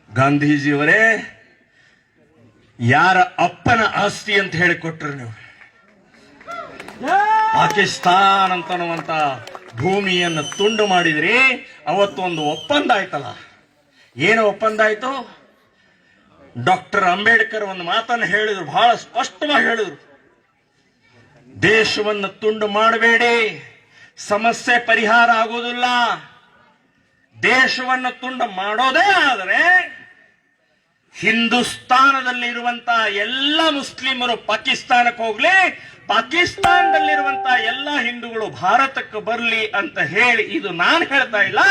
ಗಾಂಧೀಜಿಯವರೇ, ಯಾರ ಅಪ್ಪನ ಆಸ್ತಿ ಅಂತ ಹೇಳಿಕೊಟ್ರು ನೀವು. ಪಾಕಿಸ್ತಾನ್ ಅಂತನ್ನುವಂತ ಭೂಮಿಯನ್ನು ತುಂಡು ಮಾಡಿದ್ರಿ. ಅವತ್ತು ಒಂದು ಒಪ್ಪಂದ ಆಯ್ತಲ್ಲ, ಏನು ಒಪ್ಪಂದ ಆಯ್ತು? ಡಾಕ್ಟರ್ ಅಂಬೇಡ್ಕರ್ ಒಂದು ಮಾತನ್ನು ಹೇಳಿದ್ರು, ಬಹಳ ಸ್ಪಷ್ಟವಾಗಿ ಹೇಳಿದ್ರು, ದೇಶವನ್ನು ತುಂಡು ಮಾಡಬೇಡಿ, ಸಮಸ್ಯೆ ಪರಿಹಾರ ಆಗುವುದಿಲ್ಲ. ದೇಶವನ್ನು ತುಂಡು ಮಾಡೋದೇ ಆದರೆ ಹಿಂದೂಸ್ತಾನದಲ್ಲಿ ಇರುವಂತ ಎಲ್ಲ ಮುಸ್ಲಿಮರು ಪಾಕಿಸ್ತಾನಕ್ಕೆ ಹೋಗ್ಲಿ, ಪಾಕಿಸ್ತಾನದಲ್ಲಿರುವಂತ ಎಲ್ಲ ಹಿಂದೂಗಳು ಭಾರತಕ್ಕೆ ಬರಲಿ ಅಂತ ಹೇಳಿ, ಇದು ನಾನು ಹೇಳ್ತಾ ಇಲ್ಲ,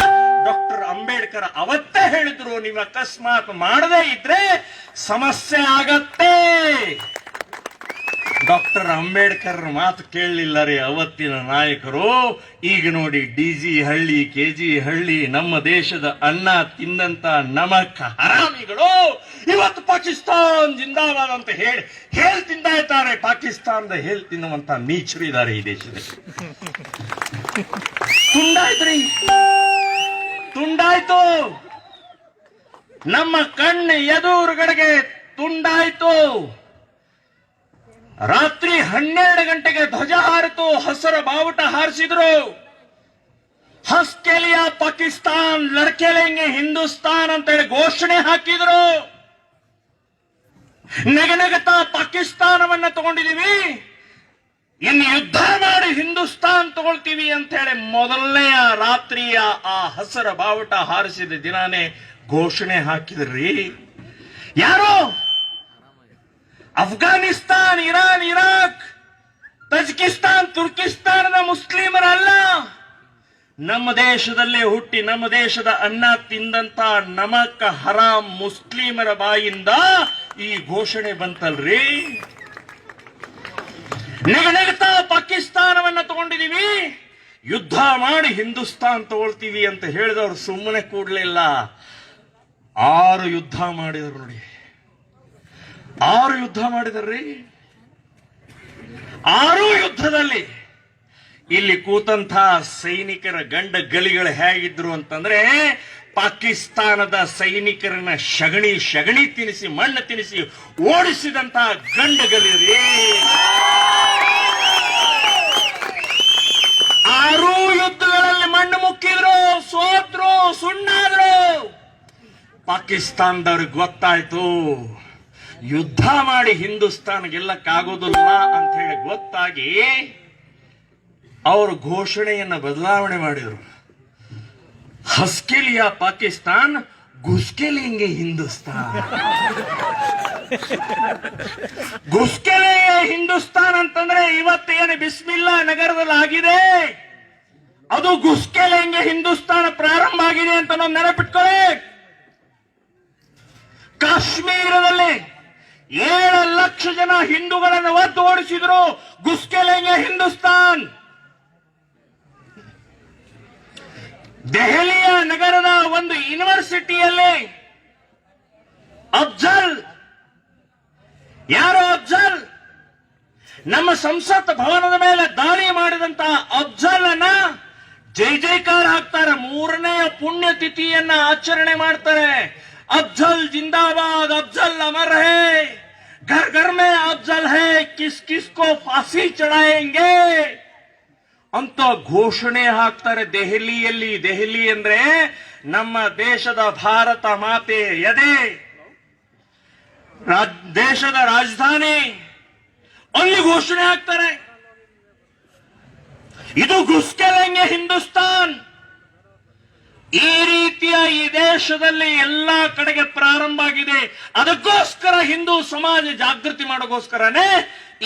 ಡಾಕ್ಟರ್ ಅಂಬೇಡ್ಕರ್ ಅವತ್ತೇ ಹೇಳಿದ್ರು. ನೀವು ಅಕಸ್ಮಾತ್ ಮಾಡದೇ ಇದ್ರೆ ಸಮಸ್ಯೆ ಆಗತ್ತೆ. ಡಾಕ್ಟರ್ ಅಂಬೇಡ್ಕರ್ ಮಾತು ಕೇಳಲಿಲ್ಲ ರೀ ಅವತ್ತಿನ ನಾಯಕರು. ಈಗ ನೋಡಿ, ಡಿಜಿ ಹಳ್ಳಿ, ಕೆಜಿ ಹಳ್ಳಿ, ನಮ್ಮ ದೇಶದ ಅನ್ನ ತಿಂದಂತ ನಮಕ ಹರಾಮಿಗಳು ಇವತ್ತು ಪಾಕಿಸ್ತಾನ್ ಜಿಂದಾಬಾದ್ ಅಂತ ಹೇಳಿ ತಿಂದ ಇದ್ದಾರೆ. ಪಾಕಿಸ್ತಾನದ ಹೇಳಿ ತಿನ್ನುವಂತ ನೀಚರು ಇದ್ದಾರೆ ಈ ದೇಶದಲ್ಲಿ. ತುಂಡಾಯ್ತ್ರಿ, ತುಂಡಾಯ್ತು. ನಮ್ಮ ಕಣ್ಣು ಎದುರುಗಡೆಗೆ ತುಂಡಾಯ್ತು. ರಾತ್ರಿ 12 ಗಂಟೆಗೆ ಧ್ವಜ ಹಾರಿತು, ಹಸರ ಬಾವುಟ ಹಾರಿಸಿದ್ರು. ಹಸ್ ಲಿಯಾ ಪಾಕಿಸ್ತಾನ್, ಲಡ್ಕೆ ಲೇಂಗೆ ಹಿಂದೂಸ್ತಾನ್ ಅಂತೇಳಿ ಘೋಷಣೆ ಹಾಕಿದ್ರು. ನೆಗನಗತಾ ಪಾಕಿಸ್ತಾನವನ್ನ ತಗೊಂಡಿದೀವಿ, ಇನ್ನು ಯುದ್ಧ ಮಾಡಿ ಹಿಂದೂಸ್ತಾನ್ ತಗೊಳ್ತೀವಿ ಅಂತ ಹೇಳಿ ಮೊದಲನೆಯ ರಾತ್ರಿಯ ಆ ಹಸರ ಬಾವುಟ ಹಾರಿಸಿದ ದಿನಾನೇ ಘೋಷಣೆ ಹಾಕಿದ್ರಿ. ಯಾರು? ಅಫ್ಘಾನಿಸ್ತಾನ್, ಇರಾನ್, ಇರಾಕ್, ತಜಿಕಿಸ್ತಾನ್, ತುರ್ಕಿಸ್ತಾನದ ಮುಸ್ಲಿಮರಲ್ಲ, ನಮ್ಮ ದೇಶದಲ್ಲೇ ಹುಟ್ಟಿ ನಮ್ಮ ದೇಶದ ಅನ್ನ ತಿಂದಂತ ನಮಕ ಹರಾಮ್ ಮುಸ್ಲಿಮರ ಬಾಯಿಂದ ಈ ಘೋಷಣೆ ಬಂತಲ್ರಿ. ನೆಗನೆಗತಾ ಪಾಕಿಸ್ತಾನವನ್ನ ತಗೊಂಡಿದೀವಿ, ಯುದ್ಧ ಮಾಡಿ ಹಿಂದೂಸ್ತಾನ್ ತಗೊಳ್ತೀವಿ ಅಂತ ಹೇಳಿದವರು ಸುಮ್ಮನೆ ಕೂಡ್ಲಿಲ್ಲ. 6 ಯುದ್ಧ ಮಾಡಿದ್ರು ನೋಡಿ, 6 ಯುದ್ಧ ಮಾಡಿದ್ರಿ. 6 ಯುದ್ಧದಲ್ಲಿ ಇಲ್ಲಿ ಕೂತಂಥ ಸೈನಿಕರ ಗಂಡ ಗಲಿಗಳು ಹೇಗಿದ್ರು ಅಂತಂದ್ರೆ, ಪಾಕಿಸ್ತಾನದ ಸೈನಿಕರನ್ನ ಶಗಣಿ ತಿನ್ನಿಸಿ, ಮಣ್ಣು ತಿನ್ನಿಸಿ ಓಡಿಸಿದಂತ ಗಂಡ ಗಲಿ. 6 ಯುದ್ಧಗಳಲ್ಲಿ ಮಣ್ಣು ಮುಕ್ಕಿದ್ರು, ಸೋತ್ರು, ಸುಣ್ಣಾದ್ರು. ಪಾಕಿಸ್ತಾನದವ್ರಿಗೆ ಗೊತ್ತಾಯ್ತು, ಯುದ್ಧ ಮಾಡಿ ಹಿಂದೂಸ್ತಾನ ಗೆಲ್ಲಕ್ಕಾಗೋದಿಲ್ಲ ಅಂತ ಹೇಳಿ ಗೊತ್ತಾಗಿ ಅವರು ಘೋಷಣೆಯನ್ನ ಬದಲಾವಣೆ ಮಾಡಿದರು. ಹಸ್ಕೆ ಲಿಯಾ ಪಾಕಿಸ್ತಾನ್, ಘುಸ್ಕೆ ಲೇಂಗೆ ಹಿಂದೂಸ್ತಾನ್. ಘುಸ್ಕೆ ಲೇಂಗೆ ಹಿಂದೂಸ್ತಾನ್ ಅಂತಂದ್ರೆ ಇವತ್ತೇನು ಬಿಸ್ಮಿಲ್ಲಾ ನಗರದಲ್ಲಿ ಆಗಿದೆ, ಅದು ಘುಸ್ಕೆ ಲೇಂಗೆ ಹಿಂದೂಸ್ತಾನ ಪ್ರಾರಂಭ ಆಗಿದೆ ಅಂತ ನಾವು ನೆನಪಿಟ್ಕೊಳ್ಳಿ. ಕಾಶ್ಮೀರದಲ್ಲಿ 7 ಲಕ್ಷ ಜನ ಹಿಂದೂಗಳನ್ನು ಒದ್ದು ಓಡಿಸಿದ್ರು, ಘುಸ್ಕೆ ಲೇಂಗೆ ಹಿಂದೂಸ್ತಾನ್. ದೆಹಲಿಯ ನಗರದ ಒಂದು ಯೂನಿವರ್ಸಿಟಿಯಲ್ಲಿ ಅಫ್ಜಲ್, ಯಾರು ಅಫ್ಜಲ್? ನಮ್ಮ ಸಂಸತ್ ಭವನದ ಮೇಲೆ ದಾಳಿ ಮಾಡಿದಂತ ಅಫ್ಜಲ್ ಅನ್ನ ಜೈ ಜೈಕಾರ ಹಾಕ್ತಾರೆ. 3ನೇ ಪುಣ್ಯತಿಥಿಯನ್ನ ಆಚರಣೆ ಮಾಡ್ತಾರೆ. अफजल जिंदाबाद, अफजल अमर है, घर घर में अफजल है, किस किस को फांसी चढ़ाएंगे ಅಂತ ಘೋಷಣೆ ಹಾಕ್ತಾರೆ ದೆಹಲಿಯಲ್ಲಿ. ದೆಹಲಿ ಅಂದ್ರೆ ನಮ್ಮ ದೇಶದ ಭಾರತ ಮಾತೆ ಎದೆ, ದೇಶದ ರಾಜಧಾನಿ. ಅಲ್ಲಿ ಘೋಷಣೆ ಹಾಕ್ತಾರೆ, ಇದು ಘುಸ್ಕೆ ಲೇಂಗೆ ಹಿಂದೂಸ್ತಾನ್. ಈ ರೀತಿಯ ಈ ದೇಶದಲ್ಲಿ ಎಲ್ಲಾ ಕಡೆಗೆ ಪ್ರಾರಂಭ ಆಗಿದೆ. ಅದಕ್ಕೋಸ್ಕರ ಹಿಂದೂ ಸಮಾಜ ಜಾಗೃತಿ ಮಾಡೋಗೋಸ್ಕರನೇ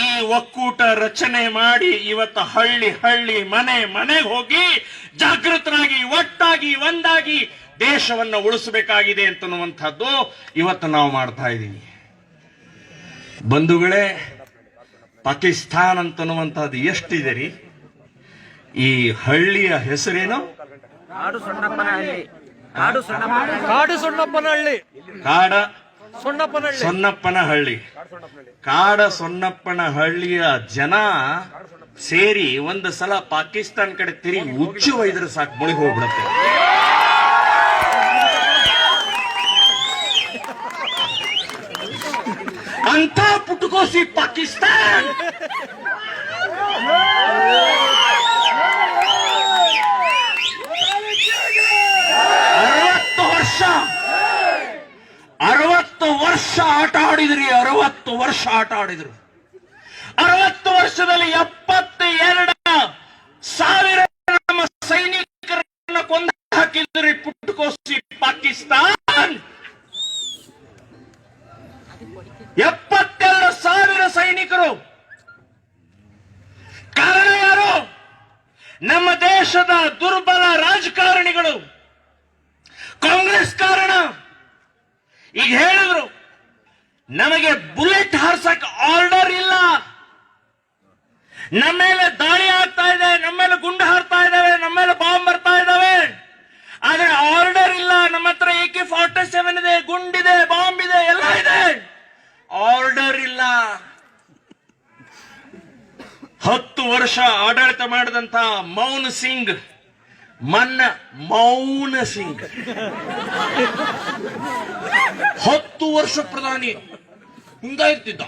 ಈ ಒಕ್ಕೂಟ ರಚನೆ ಮಾಡಿ ಇವತ್ತು ಹಳ್ಳಿ ಹಳ್ಳಿ ಮನೆ ಮನೆಗೆ ಹೋಗಿ ಜಾಗೃತರಾಗಿ ಒಟ್ಟಾಗಿ ಒಂದಾಗಿ ದೇಶವನ್ನು ಉಳಿಸಬೇಕಾಗಿದೆ ಅಂತನ್ನುವಂಥದ್ದು ಇವತ್ತು ನಾವು ಮಾಡ್ತಾ ಇದ್ದೀವಿ. ಬಂಧುಗಳೇ, ಪಾಕಿಸ್ತಾನ್ ಅಂತನ್ನುವಂಥದ್ದು ಎಷ್ಟಿದೆ ರೀ? ಈ ಹಳ್ಳಿಯ ಹೆಸರೇನು? ಕಾಡು ಸೊನ್ನಪ್ಪನಹಳ್ಳಿ. ಸೊನ್ನಪ್ಪನಹಳ್ಳಿ. ಕಾಡ ಸೊನ್ನಪ್ಪನಹಳ್ಳಿಯ ಜನ ಸೇರಿ ಒಂದು ಸಲ ಪಾಕಿಸ್ತಾನ ಕಡೆ ತಿರುಗಿ ಉಚ್ಚು ಒಯ್ದ್ರೆ ಸಾಕು, ಮುಳುಗಿ ಹೋಗ್ಬಿಡುತ್ತೆ. ಅಂತ ಪುಟಕೋಸಿ ಪಾಕಿಸ್ತಾನ್. ಅರವತ್ತು ವರ್ಷ ಆಟ ಆಡಿದ್ರಿ. 60 ವರ್ಷ ಆಟ ಆಡಿದ್ರು. 60 ವರ್ಷದಲ್ಲಿ 72,000 ನಮ್ಮ ಸೈನಿಕರನ್ನ ಕೊಂದು ಹಾಕಿದ್ರಿ ಪುಟ್ಕೋಸಿ ಪಾಕಿಸ್ತಾನ್. 72,000 ಸೈನಿಕರು. ಕಾರಣ ಯಾರು? ನಮ್ಮ ದೇಶದ ದುರ್ಬಲ ರಾಜಕಾರಣಿಗಳು, ಕಾಂಗ್ರೆಸ್ ಕಾರಣ. ಈಗ ಹೇಳಿದ್ರು ನಮಗೆ ಬುಲೆಟ್ ಹಾರ್ಸಕ್ ಆರ್ಡರ್ ಇಲ್ಲ, ನಮ್ಮ ಮೇಲೆ ದಾಳಿ ಆಗ್ತಾ ಇದೆ, ನಮ್ಮ ಮೇಲೆ ಗುಂಡು ಹಾರ್ತಾ ಇದಾವೆ, ನಮ್ಮ ಮೇಲೆ ಬಾಂಬ್ ಬರ್ತಾ ಇದಾವೆ, ಆದ್ರೆ ಆರ್ಡರ್ ಇಲ್ಲ. ನಮ್ಮ ಹತ್ರ AK-47 ಇದೆ, ಗುಂಡಿದೆ, ಬಾಂಬ್ ಇದೆ, ಎಲ್ಲ ಇದೆ, ಆರ್ಡರ್ ಇಲ್ಲ. 10 ವರ್ಷ ಆಡಳಿತ ಮಾಡಿದಂತ ಮೌನ್ ಸಿಂಗ್ ಮೌನ ಸಿಂಗ್ 10 ವರ್ಷ ಪ್ರಧಾನಿ ಹಿಂಗ ಇರ್ತಿದ್ದ.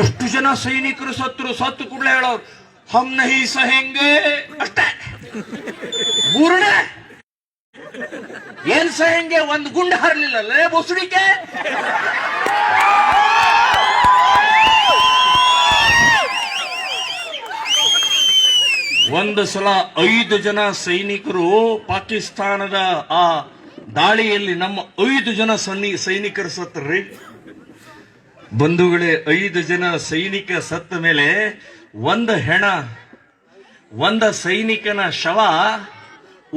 ಎಷ್ಟು ಜನ ಸೈನಿಕರು ಸತ್ತು ಕೂಡಲೇ ಹೇಳೋರು ಹಮ್ ನಹಿ ಸಹೆಂಗೆ ಅಷ್ಟೇ. ಬೂರ್ಣೆ ಏನ್ ಸಹೆಂಗೆ? ಒಂದು ಗುಂಡು ಹಾರಲಿಲ್ಲ ಬೊಸುಡಿಕೆ. ಒಂದು ಸಲ 5 ಜನ ಸೈನಿಕರು ಪಾಕಿಸ್ತಾನದ ಆ ದಾಳಿಯಲ್ಲಿ ನಮ್ಮ 5 ಜನ ಸೈನಿಕರು ಸತ್ತರ್ರಿ. ಬಂಧುಗಳೇ, 5 ಜನ ಸೈನಿಕ ಸತ್ತ ಮೇಲೆ ಒಂದು ಸೈನಿಕನ ಶವ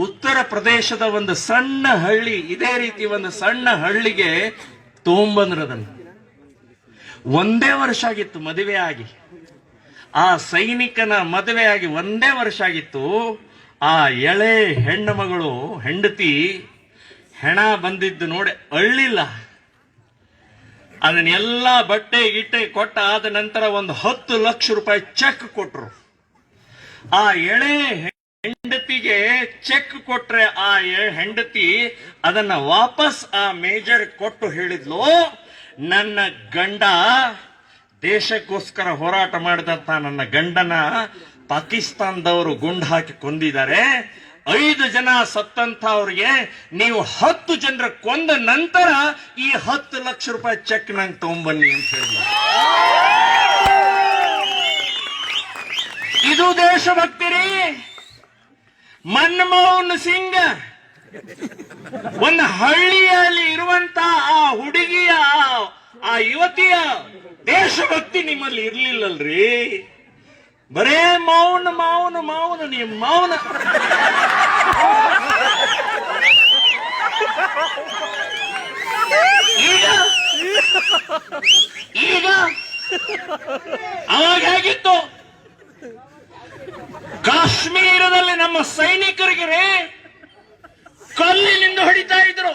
ಉತ್ತರ ಪ್ರದೇಶದ ಒಂದು ಸಣ್ಣ ಹಳ್ಳಿ, ಇದೇ ರೀತಿ ಒಂದು ಸಣ್ಣ ಹಳ್ಳಿಗೆ ತಗೊಂಬಂದ್ರದನ್ನು. 1 ವರ್ಷ ಆಗಿತ್ತು ಮದುವೆ ಆಗಿ. ಆ ಸೈನಿಕನ ಮದುವೆಯಾಗಿ 1 ವರ್ಷ ಆಗಿತ್ತು. ಆ ಎಳೆ ಹೆಣ್ಣು ಮಗಳು ಹೆಂಡತಿ ಹೆಣ ಬಂದಿದ್ದು ನೋಡಿ ಅಳ್ಳಿಲ್ಲ. ಅದನ್ನೆಲ್ಲ ಬಟ್ಟೆ ಗಿಟ್ಟೆ ಕೊಟ್ಟ ಆದ ನಂತರ ಒಂದು 10 ಲಕ್ಷ ರೂಪಾಯಿ ಚೆಕ್ ಕೊಟ್ರು. ಆ ಎಳೆ ಹೆಂಡತಿಗೆ ಚೆಕ್ ಕೊಟ್ರೆ ಆ ಹೆಂಡತಿ ಅದನ್ನ ವಾಪಸ್ ಆ ಮೇಜರ್ ಕೊಟ್ಟು ಹೇಳಿದ್ಲು, ನನ್ನ ಗಂಡ ದೇಶಕ್ಕೋಸ್ಕರ ಹೋರಾಟ ಮಾಡಿದಂತ ನನ್ನ ಗಂಡನ ಪಾಕಿಸ್ತಾನದವರು ಗುಂಡು ಹಾಕಿ ಕೊಂದಿದ್ದಾರೆ. 5 ಜನ ಸತ್ತಂತವ್ರಿಗೆ ನೀವು 10 ಜನರ ಕೊಂದ ನಂತರ ಈ 10 ಲಕ್ಷ ರೂಪಾಯಿ ಚೆಕ್ ನಂಗೆ ತಗೊಂಬನ್ನಿ ಅಂತ ಹೇಳಿದ್ರು. ಇದು ದೇಶಭಕ್ತಿ ರೀ. ಮನಮೋಹನ್ ಸಿಂಗ್ ಒಂದು ಹಳ್ಳಿಯಲ್ಲಿ ಇರುವಂತ ಆ ಹುಡುಗಿಯ ಆ ಯುವತಿಯ ದೇಶಭಕ್ತಿ ನಿಮ್ಮಲ್ಲಿ ಇರ್ಲಿಲ್ಲಲ್ರಿ. ಬರೇ ಮೌನ ಮೌನ ಮೌನ ನೀವು ಮೌನ. ಈಗ ಅವಾಗ ಹೇಗಿತ್ತು? ಕಾಶ್ಮೀರದಲ್ಲಿ ನಮ್ಮ ಸೈನಿಕರಿಗೆ ಕಲ್ಲಿನಿಂದ ಹೊಡಿತಾ ಇದ್ರು.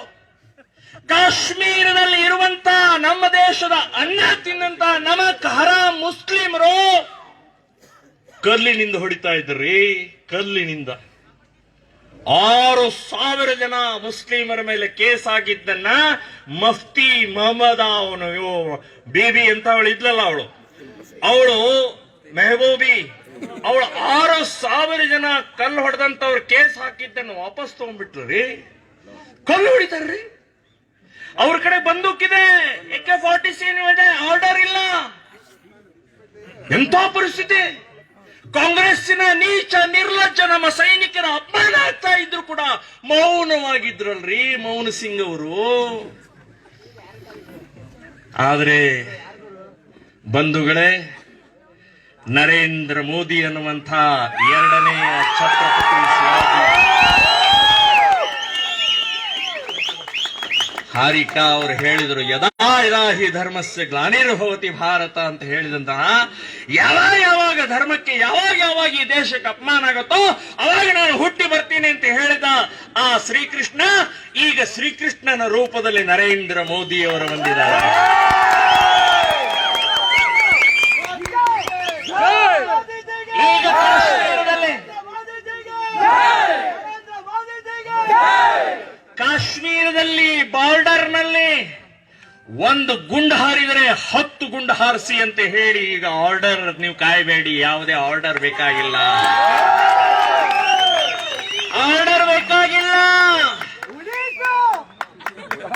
ಕಾಶ್ಮೀರದಲ್ಲಿ ಇರುವಂತ ನಮ್ಮ ದೇಶದ ಅನ್ನ ತಿನ್ನಂತ ನಮಕ್ ಹರಾಮ್ ಮುಸ್ಲಿಮರು ಕಲ್ಲಿನಿಂದ ಹೊಡಿತಾ ಇದ್ರಿ. ಕಲ್ಲಿನಿಂದ 6,000 ಜನ ಮುಸ್ಲಿಮರ ಮೇಲೆ ಕೇಸ್ ಆಗಿದ್ದನ್ನ ಮಫ್ತಿ ಮೊಹಮ್ಮದ ಅವನು ಬೇಬಿ ಅಂತ ಅವಳು ಇದ್ಲಲ್ಲ, ಅವಳು ಮೆಹಬೂಬಿ, ಅವಳು 6,000 ಜನ ಕಲ್ಲು ಹೊಡೆದಂತವ್ರು ಕೇಸ್ ಹಾಕಿದ್ದನ್ನು ವಾಪಸ್ ತಗೊಂಡ್ಬಿಟ್ರಿ. ಕಲ್ಲು ಹೊಡಿತಾರ್ರಿ. ಅವ್ರ ಕಡೆ ಬಂದೂಕಿದೆ, AK-47 ಇದೆ, ಆರ್ಡರ್ ಇಲ್ಲ. ಎಂಥ ಪರಿಸ್ಥಿತಿ! ಕಾಂಗ್ರೆಸ್ಸಿನ ನೀಚ ನಿರ್ಲಜ್ಜ ನಮ್ಮ ಸೈನಿಕರ ಅಪಮಾನ ಆಗ್ತಾ ಇದ್ರು ಕೂಡ ಮೌನವಾಗಿದ್ರಲ್ರಿ ಮೌನ ಸಿಂಗ್ ಅವರು. ಆದ್ರೆ ಬಂಧುಗಳೇ, ನರೇಂದ್ರ ಮೋದಿ ಅನ್ನುವಂಥ 2ನೇ ಛತ್ರಪತಿ ಶಿವಾಜಿ ಹಾರಿಕಾ ಅವರು ಹೇಳಿದರು, ಯದಾ ಯದಾ ಹಿ ಧರ್ಮಸ್ಯ ಗ್ಲಾನಿರ್ಭವತಿ ಭಾರತ ಅಂತ ಹೇಳಿದಂತ, ಯಾವಾಗ ಧರ್ಮಕ್ಕೆ ಯಾವಾಗ ಈ ದೇಶಕ್ಕೆ ಅಪಮಾನ ಆಗುತ್ತೋ ಅವಾಗ ನಾನು ಹುಟ್ಟಿ ಬರ್ತೀನಿ ಅಂತ ಹೇಳಿದ ಆ ಶ್ರೀಕೃಷ್ಣ ಈಗ ಶ್ರೀಕೃಷ್ಣನ ರೂಪದಲ್ಲಿ ನರೇಂದ್ರ ಮೋದಿ ಅವರು ಬಂದಿದ್ದಾರೆ. ಈಗ ಕಾಶ್ಮೀರದಲ್ಲಿ ಸುಧಾರಿಸಿ ಅಂತ ಹೇಳಿ ಈಗ ಆರ್ಡರ್ ನೀವು ಕಾಯಬೇಡಿ, ಯಾವುದೇ ಆರ್ಡರ್ ಬೇಕಾಗಿಲ್ಲ, ಆರ್ಡರ್ ಬೇಕಾಗಿಲ್ಲ.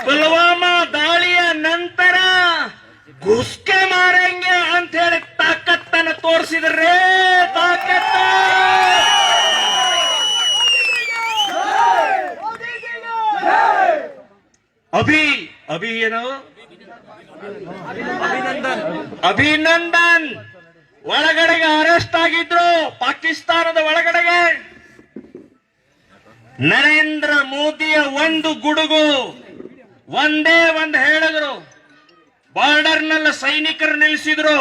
ಪುಲ್ವಾಮಾ ದಾಳಿಯ ನಂತರ ಗುಸ್ಕೆ ಮಾರಂಗೆ ಅಂತ ಹೇಳಿ ತಾಕತ್ತನ್ನು ತೋರಿಸಿದ್ರೆ, ತಾಕತ್ತ ಅಭಿ ಏನು ಅಭಿನಂದನ್ ಒಳಗಡೆಗೆ ಅರೆಸ್ಟ್ ಆಗಿದ್ರು ಪಾಕಿಸ್ತಾನದ ಒಳಗಡೆಗೆ. ನರೇಂದ್ರ ಮೋದಿಯ ಒಂದು ಗುಡುಗು ಒಂದೇ ಒಂದು ಹೇಳಿದ್ರು, ಬಾರ್ಡರ್ನಲ್ಲಿ ಸೈನಿಕರು ನಿಲ್ಲಿಸಿದ್ರು,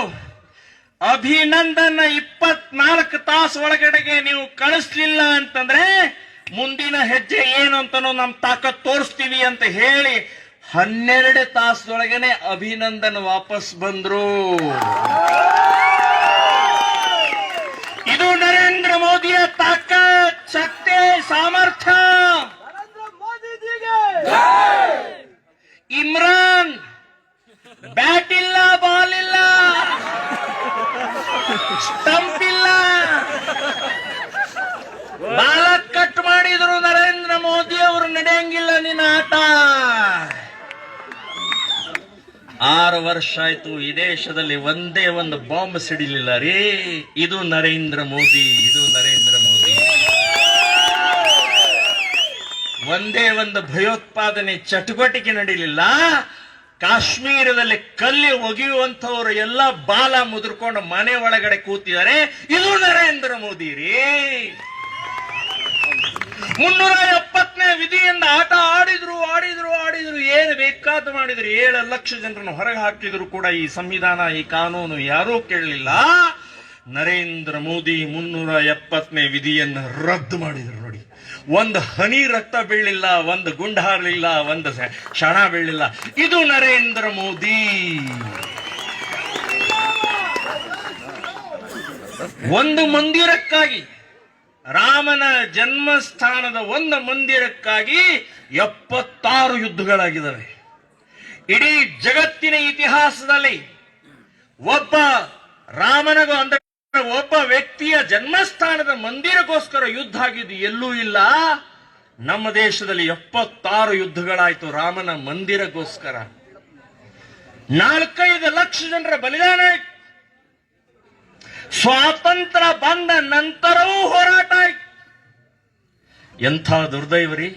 ಅಭಿನಂದನ್ 24 ತಾಸು ಒಳಗಡೆಗೆ ನೀವು ಕಳಿಸ್ಲಿಲ್ಲ ಅಂತಂದ್ರೆ ಮುಂದಿನ ಹೆಜ್ಜೆ ಏನು ಅಂತನೋ ನಮ್ ತಾಕತ್ ತೋರಿಸ್ತೀವಿ ಅಂತ ಹೇಳಿ 12 ತಾಸದೊಳಗನೆ ಅಭಿನಂದನ್ ವಾಪಸ್ ಬಂದ್ರು. ಇದು ನರೇಂದ್ರ ಮೋದಿಯ ತಾಕತ್, ಶಕ್ತಿ, ಸಾಮರ್ಥ್ಯ. ಇಮ್ರಾನ್ ಬ್ಯಾಟ್ ಇಲ್ಲ, ಬಾಲ್ ಇಲ್ಲ, ಸ್ಟಂಪ್ ಇಲ್ಲ, ಬಾಲ ಕಟ್ ಮಾಡಿದ್ರು ನರೇಂದ್ರ ಮೋದಿ ಅವರು. ನಡೆಯಂಗಿಲ್ಲ ನಿನ್ನ ಆಟ. 6 ವರ್ಷ ಆಯ್ತು ಈ ದೇಶದಲ್ಲಿ ಒಂದೇ ಒಂದು ಬಾಂಬ್ ಸಿಡಿಲಿಲ್ಲ ರೀ. ಇದು ನರೇಂದ್ರ ಮೋದಿ, ಇದು ನರೇಂದ್ರ ಮೋದಿ. ಒಂದೇ ಒಂದು ಭಯೋತ್ಪಾದನೆ ಚಟುವಟಿಕೆ ನಡೀಲಿಲ್ಲ. ಕಾಶ್ಮೀರದಲ್ಲಿ ಕಲ್ಲಿ ಒಗೆಯುವಂತವರು ಎಲ್ಲ ಬಾಲ ಮುದ್ರಕೊಂಡು ಮನೆ ಒಳಗಡೆ ಕೂತಿದ್ದಾರೆ. ಇದು ನರೇಂದ್ರ ಮೋದಿ ರೀ. 370ನೇ ವಿಧಿಯಿಂದ ಆಟ ಆಡಿದ್ರು ಆಡಿದ್ರು ಆಡಿದ್ರು, ಏನು ಬೇಕಾದ ಮಾಡಿದ್ರು. 7 ಲಕ್ಷ ಜನರನ್ನು ಹೊರಗೆ ಹಾಕಿದ್ರು ಕೂಡ ಈ ಸಂವಿಧಾನ, ಈ ಕಾನೂನು ಯಾರೂ ಕೇಳಲಿಲ್ಲ. ನರೇಂದ್ರ ಮೋದಿ 370ನೇ ವಿಧಿಯನ್ನು ರದ್ದು ಮಾಡಿದ್ರು ನೋಡಿ. ಒಂದು ಹನಿ ರಕ್ತ ಬೀಳಲಿಲ್ಲ, ಒಂದು ಗುಂಡು ಹಾರಲಿಲ್ಲ, ಒಂದು ಕ್ಷಣ ಬೀಳಲಿಲ್ಲ. ಇದು ನರೇಂದ್ರ ಮೋದಿ. ಒಂದು ಮಂದಿರಕ್ಕಾಗಿ, ರಾಮನ ಜನ್ಮಸ್ಥಾನದ ಒಂದು ಮಂದಿರಕ್ಕಾಗಿ 76 ಯುದ್ಧಗಳಾಗಿದ್ದಾವೆ. ಇಡೀ ಜಗತ್ತಿನ ಇತಿಹಾಸದಲ್ಲಿ ಒಬ್ಬ ರಾಮನಗೂ ಅಂದ್ರೆ ಒಬ್ಬ ವ್ಯಕ್ತಿಯ ಜನ್ಮಸ್ಥಾನದ ಮಂದಿರಕ್ಕೋಸ್ಕರ ಯುದ್ಧ ಆಗಿದ್ದು ಎಲ್ಲೂ ಇಲ್ಲ. ನಮ್ಮ ದೇಶದಲ್ಲಿ 76 ಯುದ್ಧಗಳಾಯ್ತು ರಾಮನ ಮಂದಿರಕ್ಕೋಸ್ಕರ. 4-5 ಲಕ್ಷ ಜನರ ಬಲಿದಾನ ಆಯ್ತು. ಸ್ವಾತಂತ್ರ್ಯ ಬಂದ ನಂತರವೂ ಹೋರಾಟ ಆಯ್ತು. ಎಂಥ ದುರ್ದೈವರಿ.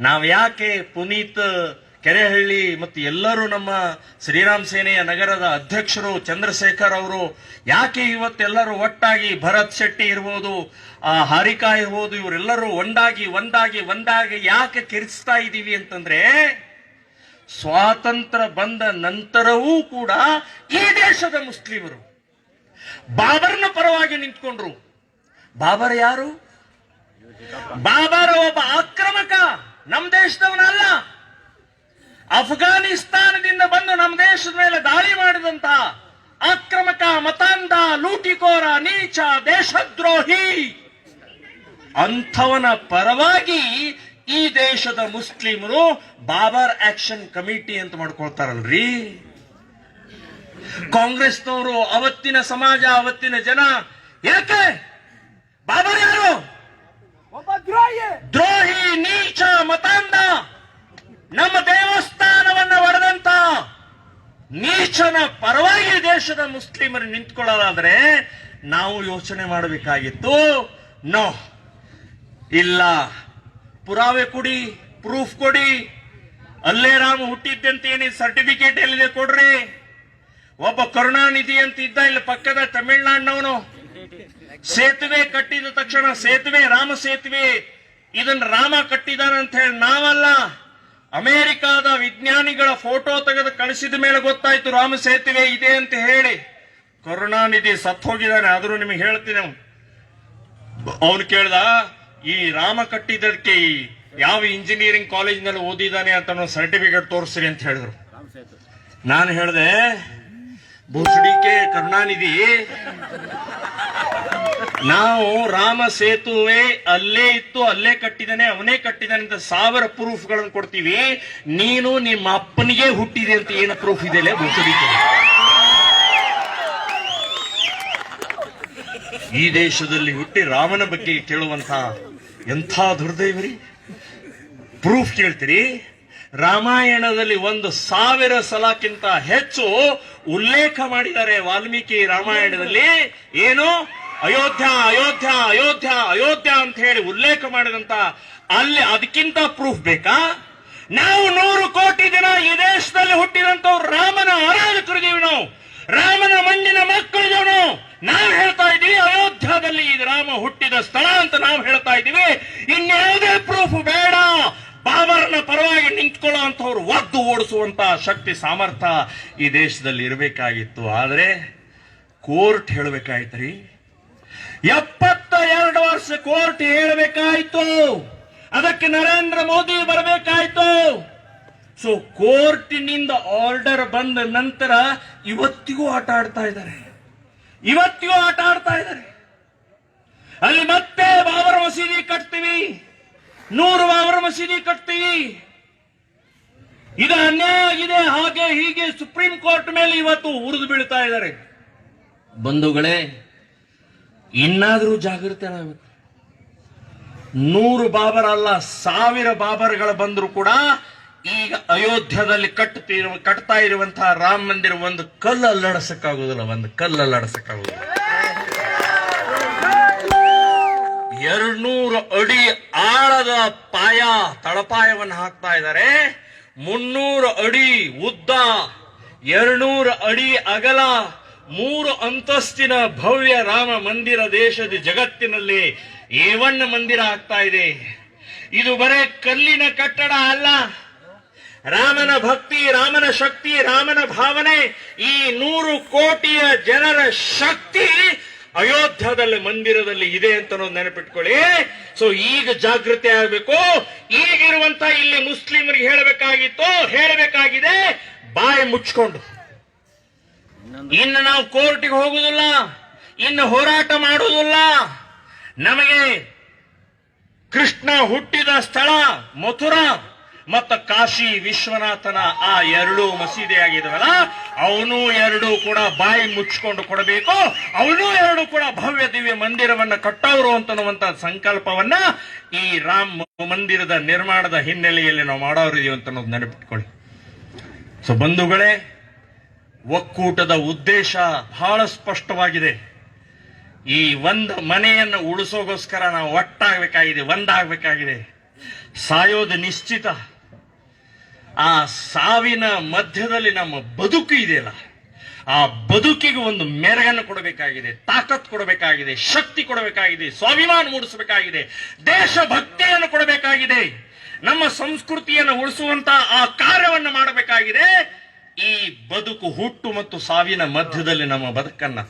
ನಾವ್ ಯಾಕೆ ಪುನೀತ್ ಕೆರೆಹಳ್ಳಿ ಮತ್ತು ಎಲ್ಲರೂ ನಮ್ಮ ಶ್ರೀರಾಮ್ ಸೇನೆಯ ನಗರದ ಅಧ್ಯಕ್ಷರು ಚಂದ್ರಶೇಖರ್ ಅವರು ಯಾಕೆ ಇವತ್ತೆಲ್ಲರೂ ಒಟ್ಟಾಗಿ, ಭರತ್ ಶೆಟ್ಟಿ ಇರ್ಬೋದು, ಹಾರಿಕಾ ಇರ್ಬೋದು, ಇವರೆಲ್ಲರೂ ಒಂದಾಗಿ ಯಾಕೆ ಕಿರಿಸ್ತಾ ಇದ್ದೀವಿ ಅಂತಂದ್ರೆ, ಸ್ವಾತಂತ್ರ್ಯ ಬಂದ ನಂತರವೂ ಕೂಡ ಈ ದೇಶದ ಮುಸ್ಲಿಮರು ಬಾಬರ್ನ ಪರವಾಗಿ ನಿಂತ್ಕೊಂಡ್ರು. ಬಾಬರ್ ಯಾರು? ಬಾಬರ್ ಒಬ್ಬ ಆಕ್ರಮಕ, ನಮ್ಮ ದೇಶದವನಲ್ಲ. ಅಫ್ಘಾನಿಸ್ತಾನದಿಂದ ಬಂದು ನಮ್ಮ ದೇಶದ ಮೇಲೆ ದಾಳಿ ಮಾಡಿದಂತ ಆಕ್ರಮಕ, ಮತಾಂಧ, ಲೂಟಿಕೋರ, ನೀಚ, ದೇಶದ್ರೋಹಿ. ಅಂಥವನ ಪರವಾಗಿ ಈ ದೇಶದ ಮುಸ್ಲಿಮರು ಬಾಬರ್ ಆಕ್ಷನ್ ಕಮಿಟಿ ಅಂತ ಮಾಡ್ಕೊಳ್ತಾರಲ್ರಿ. ಕಾಂಗ್ರೆಸ್ನವರು, ಅವತ್ತಿನ ಸಮಾಜ, ಅವತ್ತಿನ ಜನ ಯಾಕೆ ಬಾಬರ್ ಯಾರು? ದ್ರೋಹಿ, ನೀಚ, ಮತಾಂಧ, ನಮ್ಮ ದೇವಸ್ಥಾನವನ್ನ ಒಡೆದಂತ ನೀಚನ ಪರವಾಗಿ ದೇಶದ ಮುಸ್ಲಿಮರು ನಿಂತ್ಕೊಳ್ಳೋದಾದ್ರೆ ನಾವು ಯೋಚನೆ ಮಾಡಬೇಕಾಗಿತ್ತು. ನೋ, ಇಲ್ಲ, ಪುರಾವೆ ಕೊಡಿ, ಪ್ರೂಫ್ ಕೊಡಿ. ಅಲ್ಲೇ ರಾಮ ಹುಟ್ಟಿದ್ದಂತ ಏನಿದೆ ಸರ್ಟಿಫಿಕೇಟ್ ಎಲ್ಲಿದೆ ಕೊಡ್ರಿ. ಒಬ್ಬ ಕರುಣಾನಿಧಿ ಅಂತ ಇದ್ದ ಇಲ್ಲಿ ಪಕ್ಕದ ತಮಿಳ್ನಾಡಿನವನು, ಸೇತುವೆ ಕಟ್ಟಿದ ತಕ್ಷಣ ಸೇತುವೆ, ರಾಮ ಸೇತುವೆ, ಇದನ್ನ ರಾಮ ಕಟ್ಟಿದಾನ ಅಂತ ಹೇಳಿ ನಾವಲ್ಲ, ಅಮೆರಿಕಾದ ವಿಜ್ಞಾನಿಗಳ ಫೋಟೋ ತೆಗೆದು ಕಳಿಸಿದ ಮೇಲೆ ಗೊತ್ತಾಯ್ತು ರಾಮ ಸೇತುವೆ ಇದೆ ಅಂತ ಹೇಳಿ. ಕರುಣಾನಿಧಿ ಸತ್ತು ಹೋಗಿದ್ದಾನೆ, ಆದ್ರೂ ನಿಮಗೆ ಹೇಳ್ತೀನಿ. ಅವನು ಕೇಳ್ದ, ಈ ರಾಮ ಕಟ್ಟಿದ್ದಕ್ಕೆ ಯಾವ ಇಂಜಿನಿಯರಿಂಗ್ ಕಾಲೇಜಿನಲ್ಲಿ ಓದಿದ್ದಾನೆ ಅಂತ ಸರ್ಟಿಫಿಕೇಟ್ ತೋರಿಸ್ರಿ ಅಂತ ಹೇಳಿದ್ರು. ನಾನು ಹೇಳಿದೆ, ಭೂಸಡಿಕೆ ಕರುಣಾನಿಧಿ, ನಾವು ರಾಮ ಸೇತುವೆ ಅಲ್ಲೇ ಇತ್ತು, ಅಲ್ಲೇ ಕಟ್ಟಿದ್ದಾನೆ, ಅವನೇ ಕಟ್ಟಿದ್ದಾನೆ ಅಂತ 1000 ಪ್ರೂಫ್ಗಳನ್ನು ಕೊಡ್ತೀವಿ. ನೀನು ನಿಮ್ಮ ಅಪ್ಪನಿಗೆ ಹುಟ್ಟಿದೆ ಅಂತ ಏನು ಪ್ರೂಫ್ ಇದೆಯಲ್ಲ ಭೂಸಡಿಕೆ? ಈ ದೇಶದಲ್ಲಿ ಹುಟ್ಟಿ ರಾಮನ ಬಗ್ಗೆ ಕೇಳುವಂತ ಎಂಥ ದುರ್ದೈವರಿ. ಪ್ರೂಫ್ ಕೇಳ್ತೀರಿ? ರಾಮಾಯಣದಲ್ಲಿ 1,000 ಸಲಕ್ಕಿಂತ ಹೆಚ್ಚು ಉಲ್ಲೇಖ ಮಾಡಿದ್ದಾರೆ ವಾಲ್ಮೀಕಿ ರಾಮಾಯಣದಲ್ಲಿ. ಏನು? ಅಯೋಧ್ಯ ಅಯೋಧ್ಯ ಅಯೋಧ್ಯ ಅಯೋಧ್ಯ ಅಂತ ಹೇಳಿ ಉಲ್ಲೇಖ ಮಾಡಿದಂತ ಅಲ್ಲಿ ಅದಕ್ಕಿಂತ ಪ್ರೂಫ್ ಬೇಕಾ? ನಾವು 100 ಕೋಟಿ ಜನ ಈ ದೇಶದಲ್ಲಿ ಹುಟ್ಟಿದಂತವ್ರು ರಾಮನ ಆರಾಧಕರಿದ್ದೀವಿ, ನಾವು ರಾಮನ ಮಣ್ಣಿನ ಮಕ್ಕಳಿದ್ದೇವೆ. ನಾವು ಹೇಳ್ತಾ ಇದ್ದೀವಿ ಅಯೋಧ್ಯದಲ್ಲಿ ಇದು ರಾಮ ಹುಟ್ಟಿದ ಸ್ಥಳ ಅಂತ ನಾವು ಹೇಳ್ತಾ ಇದ್ದೀವಿ. ಇನ್ಯಾವುದೇ ಪ್ರೂಫ್ ಬೇಡ. ಬಾಬರ್ನ ಪರವಾಗಿ ನಿಂತ್ಕೊಳ್ಳುವಂತವ್ರು ಒದ್ದು ಓಡಿಸುವಂತ ಶಕ್ತಿ ಸಾಮರ್ಥ್ಯ ಈ ದೇಶದಲ್ಲಿ ಇರಬೇಕಾಗಿತ್ತು. ಆದ್ರೆ ಕೋರ್ಟ್ ಹೇಳಬೇಕಾಯ್ತ್ರಿ. 72 ವರ್ಷ ಕೋರ್ಟ್ ಹೇಳಬೇಕಾಯ್ತು. ಅದಕ್ಕೆ ನರೇಂದ್ರ ಮೋದಿ ಬರಬೇಕಾಯ್ತು. ಸೊ ಕೋರ್ಟಿನಿಂದ ಆರ್ಡರ್ ಬಂದ ನಂತರ ಇವತ್ತಿಗೂ ಆಟ ಆಡ್ತಾ ಇದ್ದಾರೆ. ಅಲ್ಲಿ ಮತ್ತೆ ಬಾಬರ್ ಮಸೀದಿ ಕಟ್ತೀವಿ, 100 ಬಾಬರ್ ಮಸೀದಿ ಕಟ್ತೀವಿ. ಇದು ಅನ್ಯಾಯ ಆಗಿದೆ, ಹಾಗೆ ಹೀಗೆ ಸುಪ್ರೀಂ ಕೋರ್ಟ್ ಮೇಲೆ ಇವತ್ತು ಉರಿದು ಬೀಳ್ತಾ ಇದ್ದಾರೆ. ಬಂಧುಗಳೇ, ಇನ್ನಾದ್ರೂ ಜಾಗೃತಿ ಆಗಬೇಕು. 100 ಬಾಬರ್ ಅಲ್ಲ, 1000 ಬಾಬರ್ಗಳು ಬಂದ್ರು ಕೂಡ ಈಗ ಅಯೋಧ್ಯದಲ್ಲಿ ಕಟ್ತಾ ಇರುವಂತಹ ರಾಮ ಮಂದಿರ ಒಂದು ಕಲ್ಲು ಅಲ್ಲಾಡಿಸಕ್ಕಾಗುದಿಲ್ಲ. 200 ಅಡಿ ಆಳದ ತಳಪಾಯವನ್ನು ಹಾಕ್ತಾ ಇದ್ದಾರೆ. 300 ಅಡಿ ಉದ್ದ, 200 ಅಡಿ ಅಗಲ, 3 ಅಂತಸ್ತಿನ ಭವ್ಯ ರಾಮ ಮಂದಿರ ದೇಶದ ಜಗತ್ತಿನಲ್ಲಿ A1 ಮಂದಿರ ಆಗ್ತಾ ಇದೆ. ಇದು ಬರೇ ಕಲ್ಲಿನ ಕಟ್ಟಡ ಅಲ್ಲ. ರಾಮನ ಭಕ್ತಿ, ರಾಮನ ಶಕ್ತಿ, ರಾಮನ ಭಾವನೆ, ಈ 100 ಕೋಟಿಯ ಜನರ ಶಕ್ತಿ ಅಯೋಧ್ಯದಲ್ಲಿ ಮಂದಿರದಲ್ಲಿ ಇದೆ ಅಂತ ನೆನಪಿಟ್ಕೊಳ್ಳಿ. ಸೊ ಈಗ ಜಾಗೃತಿ ಆಗಬೇಕು. ಈಗಿರುವಂತ ಇಲ್ಲಿ ಮುಸ್ಲಿಮರಿಗೆ ಹೇಳಬೇಕಾಗಿದೆ, ಬಾಯಿ ಮುಚ್ಕೊಂಡು. ಇನ್ನು ನಾವು ಕೋರ್ಟಿಗೆ ಹೋಗುದಿಲ್ಲ, ಇನ್ನು ಹೋರಾಟ ಮಾಡುವುದಿಲ್ಲ. ನಮಗೆ ಕೃಷ್ಣ ಹುಟ್ಟಿದ ಸ್ಥಳ ಮಥುರಾ ಮತ್ತು ಕಾಶಿ ವಿಶ್ವನಾಥನ ಆ 2 ಮಸೀದಿ ಆಗಿದವಲ್ಲ, ಅವನು 2 ಕೂಡ ಬಾಯಿ ಮುಚ್ಕೊಂಡು ಕೊಡಬೇಕು. ಅವನು 2 ಕೂಡ ಭವ್ಯ ದಿವ್ಯ ಮಂದಿರವನ್ನ ಕಟ್ಟೋರು ಅಂತನ್ನುವಂತ ಸಂಕಲ್ಪವನ್ನ ಈ ರಾಮ ಮಂದಿರದ ನಿರ್ಮಾಣದ ಹಿನ್ನೆಲೆಯಲ್ಲಿ ನಾವು ಮಾಡೋರಿದೀವಿ ಅಂತ ನೆನಪಿಟ್ಕೊಳ್ಳಿ. ಸೊ ಬಂಧುಗಳೇ, ಒಕ್ಕೂಟದ ಉದ್ದೇಶ ಬಹಳ ಸ್ಪಷ್ಟವಾಗಿದೆ. ಈ ಒಂದು ಮನೆಯನ್ನು ಉಳಿಸೋಗೋಸ್ಕರ ನಾವು ಒಂದಾಗಬೇಕಾಗಿದೆ. ಸಾಯೋದು ನಿಶ್ಚಿತ. ಆ ಸಾವಿನ ಮಧ್ಯದಲ್ಲಿ ನಮ್ಮ ಬದುಕು ಇದೆಯಲ್ಲ, ಆ ಬದುಕಿಗೆ ಒಂದು ಮೆರಗನ್ನು ಕೊಡಬೇಕಾಗಿದೆ, ತಾಕತ್ ಕೊಡಬೇಕಾಗಿದೆ, ಶಕ್ತಿ ಕೊಡಬೇಕಾಗಿದೆ, ಸ್ವಾಭಿಮಾನ ಮೂಡಿಸಬೇಕಾಗಿದೆ, ದೇಶಭಕ್ತಿಯನ್ನು ಕೊಡಬೇಕಾಗಿದೆ, ನಮ್ಮ ಸಂಸ್ಕೃತಿಯನ್ನು ಉಳಿಸುವಂತ ಆ ಕಾರ್ಯವನ್ನು ಮಾಡಬೇಕಾಗಿದೆ. ಈ ಬದುಕು ಹುಟ್ಟು ಮತ್ತು ಸಾವಿನ ಮಧ್ಯದಲ್ಲಿ ನಮ್ಮ ಬದುಕನ್ನ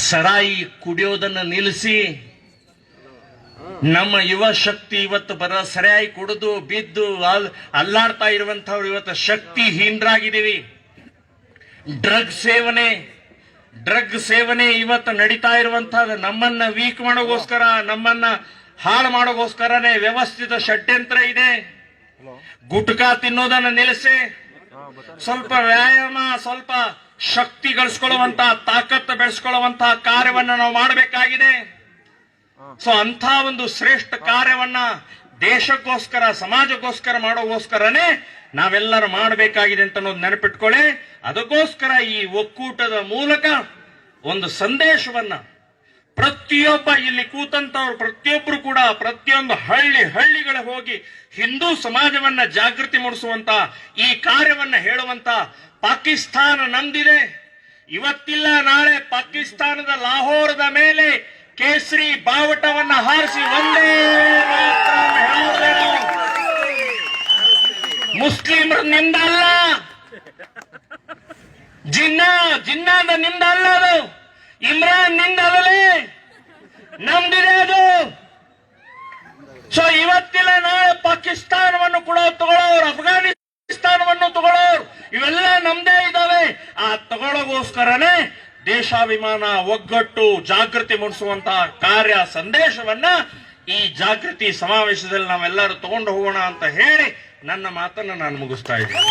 ಸರಾಯಿ ಕುಡಿಯೋದನ್ನ ನಿಲ್ಲಿಸಿ, ನಮ್ಮ ಯುವ ಶಕ್ತಿ ಇವತ್ತು ಸರಿಯಾಗಿ ಕುಡಿದು ಬಿದ್ದು ಅಲ್ಲಾಡ್ತಾ ಇರುವಂತವ್ರು ಇವತ್ತು ಶಕ್ತಿಹೀನರಾಗಿದ್ದೀವಿ. ಡ್ರಗ್ ಸೇವನೆ ಇವತ್ತು ನಡೀತಾ ಇರುವಂತಹದ್ದು ನಮ್ಮನ್ನ ವೀಕ್ ಮಾಡೋಗೋಸ್ಕರ, ನಮ್ಮನ್ನ ಹಾಳು ಮಾಡೋಗೋಸ್ಕರನೇ ವ್ಯವಸ್ಥಿತ ಷಡ್ಯಂತ್ರ ಇದೆ. ಗುಟ್ಕಾ ತಿನ್ನೋದನ್ನ ನಿಲ್ಲಿಸಿ ಸ್ವಲ್ಪ ವ್ಯಾಯಾಮ, ಸ್ವಲ್ಪ ಶಕ್ತಿ ಗಳಿಸ್ಕೊಳ್ಳುವಂತ, ತಾಕತ್ತು ಬೆಳೆಸ್ಕೊಳ್ಳುವಂತಹ ಕಾರ್ಯವನ್ನ ನಾವು ಮಾಡಬೇಕಾಗಿದೆ. ಸೊ ಅಂಥ ಒಂದು ಶ್ರೇಷ್ಠ ಕಾರ್ಯವನ್ನ ದೇಶಕ್ಕೋಸ್ಕರ, ಸಮಾಜಕ್ಕೋಸ್ಕರ ಮಾಡೋಗೋಸ್ಕರನೇ ನಾವೆಲ್ಲರೂ ಮಾಡಬೇಕಾಗಿದೆ ಅಂತ ನೆನಪಿಟ್ಕೊಳ್ಳಿ. ಅದಕ್ಕೋಸ್ಕರ ಈ ಒಕ್ಕೂಟದ ಮೂಲಕ ಒಂದು ಸಂದೇಶವನ್ನ ಪ್ರತಿಯೊಬ್ಬ ಇಲ್ಲಿ ಕೂತಂತವ್ರು ಪ್ರತಿಯೊಬ್ಬರು ಕೂಡ ಪ್ರತಿಯೊಂದು ಹಳ್ಳಿಗಳಿಗೆ ಹೋಗಿ ಹಿಂದೂ ಸಮಾಜವನ್ನ ಜಾಗೃತಿ ಮೂಡಿಸುವಂತ ಈ ಕಾರ್ಯವನ್ನ ಹೇಳುವಂತ, ಪಾಕಿಸ್ತಾನ ನಮ್ದಿದೆ, ಇವತ್ತಿಲ್ಲ ನಾಳೆ ಪಾಕಿಸ್ತಾನದ ಲಾಹೋರದ ಮೇಲೆ ಕೇಸರಿ ಬಾವುಟವನ್ನ ಹಾರಿಸಿ ಒಂದೇ ಮುಸ್ಲಿಮರು ನಿಮ್ದಲ್ಲ, ಜಿನ್ನಾದ ನಿಮ್ದಲ್ಲ, ಅದು ಇಮ್ರಾನ್ ನಿಂದಲೇ ನಮ್ದಿದೆ ಅದು. ಸೊ ಇವತ್ತಿಲ್ಲ ನಾಳೆ ಪಾಕಿಸ್ತಾನವನ್ನು ಕೂಡ ತಗೊಳ್ಳೋರು, ಅಫ್ಘಾನಿಸ್ತಾನವನ್ನು ತಗೊಳ್ಳೋರು, ಇವೆಲ್ಲ ನಮ್ದೇ ಇದಾವೆ. ಆ ತಗೊಳ್ಳೋಗೋಸ್ಕರನೇ ದೇಶಾಭಿಮಾನ, ಒಗ್ಗಟ್ಟು, ಜಾಗೃತಿ ಮೂಡಿಸುವಂತಹ ಕಾರ್ಯ ಸಂದೇಶವನ್ನ ಈ ಜಾಗೃತಿ ಸಮಾವೇಶದಲ್ಲಿ ನಾವೆಲ್ಲರೂ ತಗೊಂಡು ಹೋಗೋಣ ಅಂತ ಹೇಳಿ ನನ್ನ ಮಾತನ್ನು ನಾನು ಮುಗಿಸ್ತಾ ಇದ್ದೀನಿ.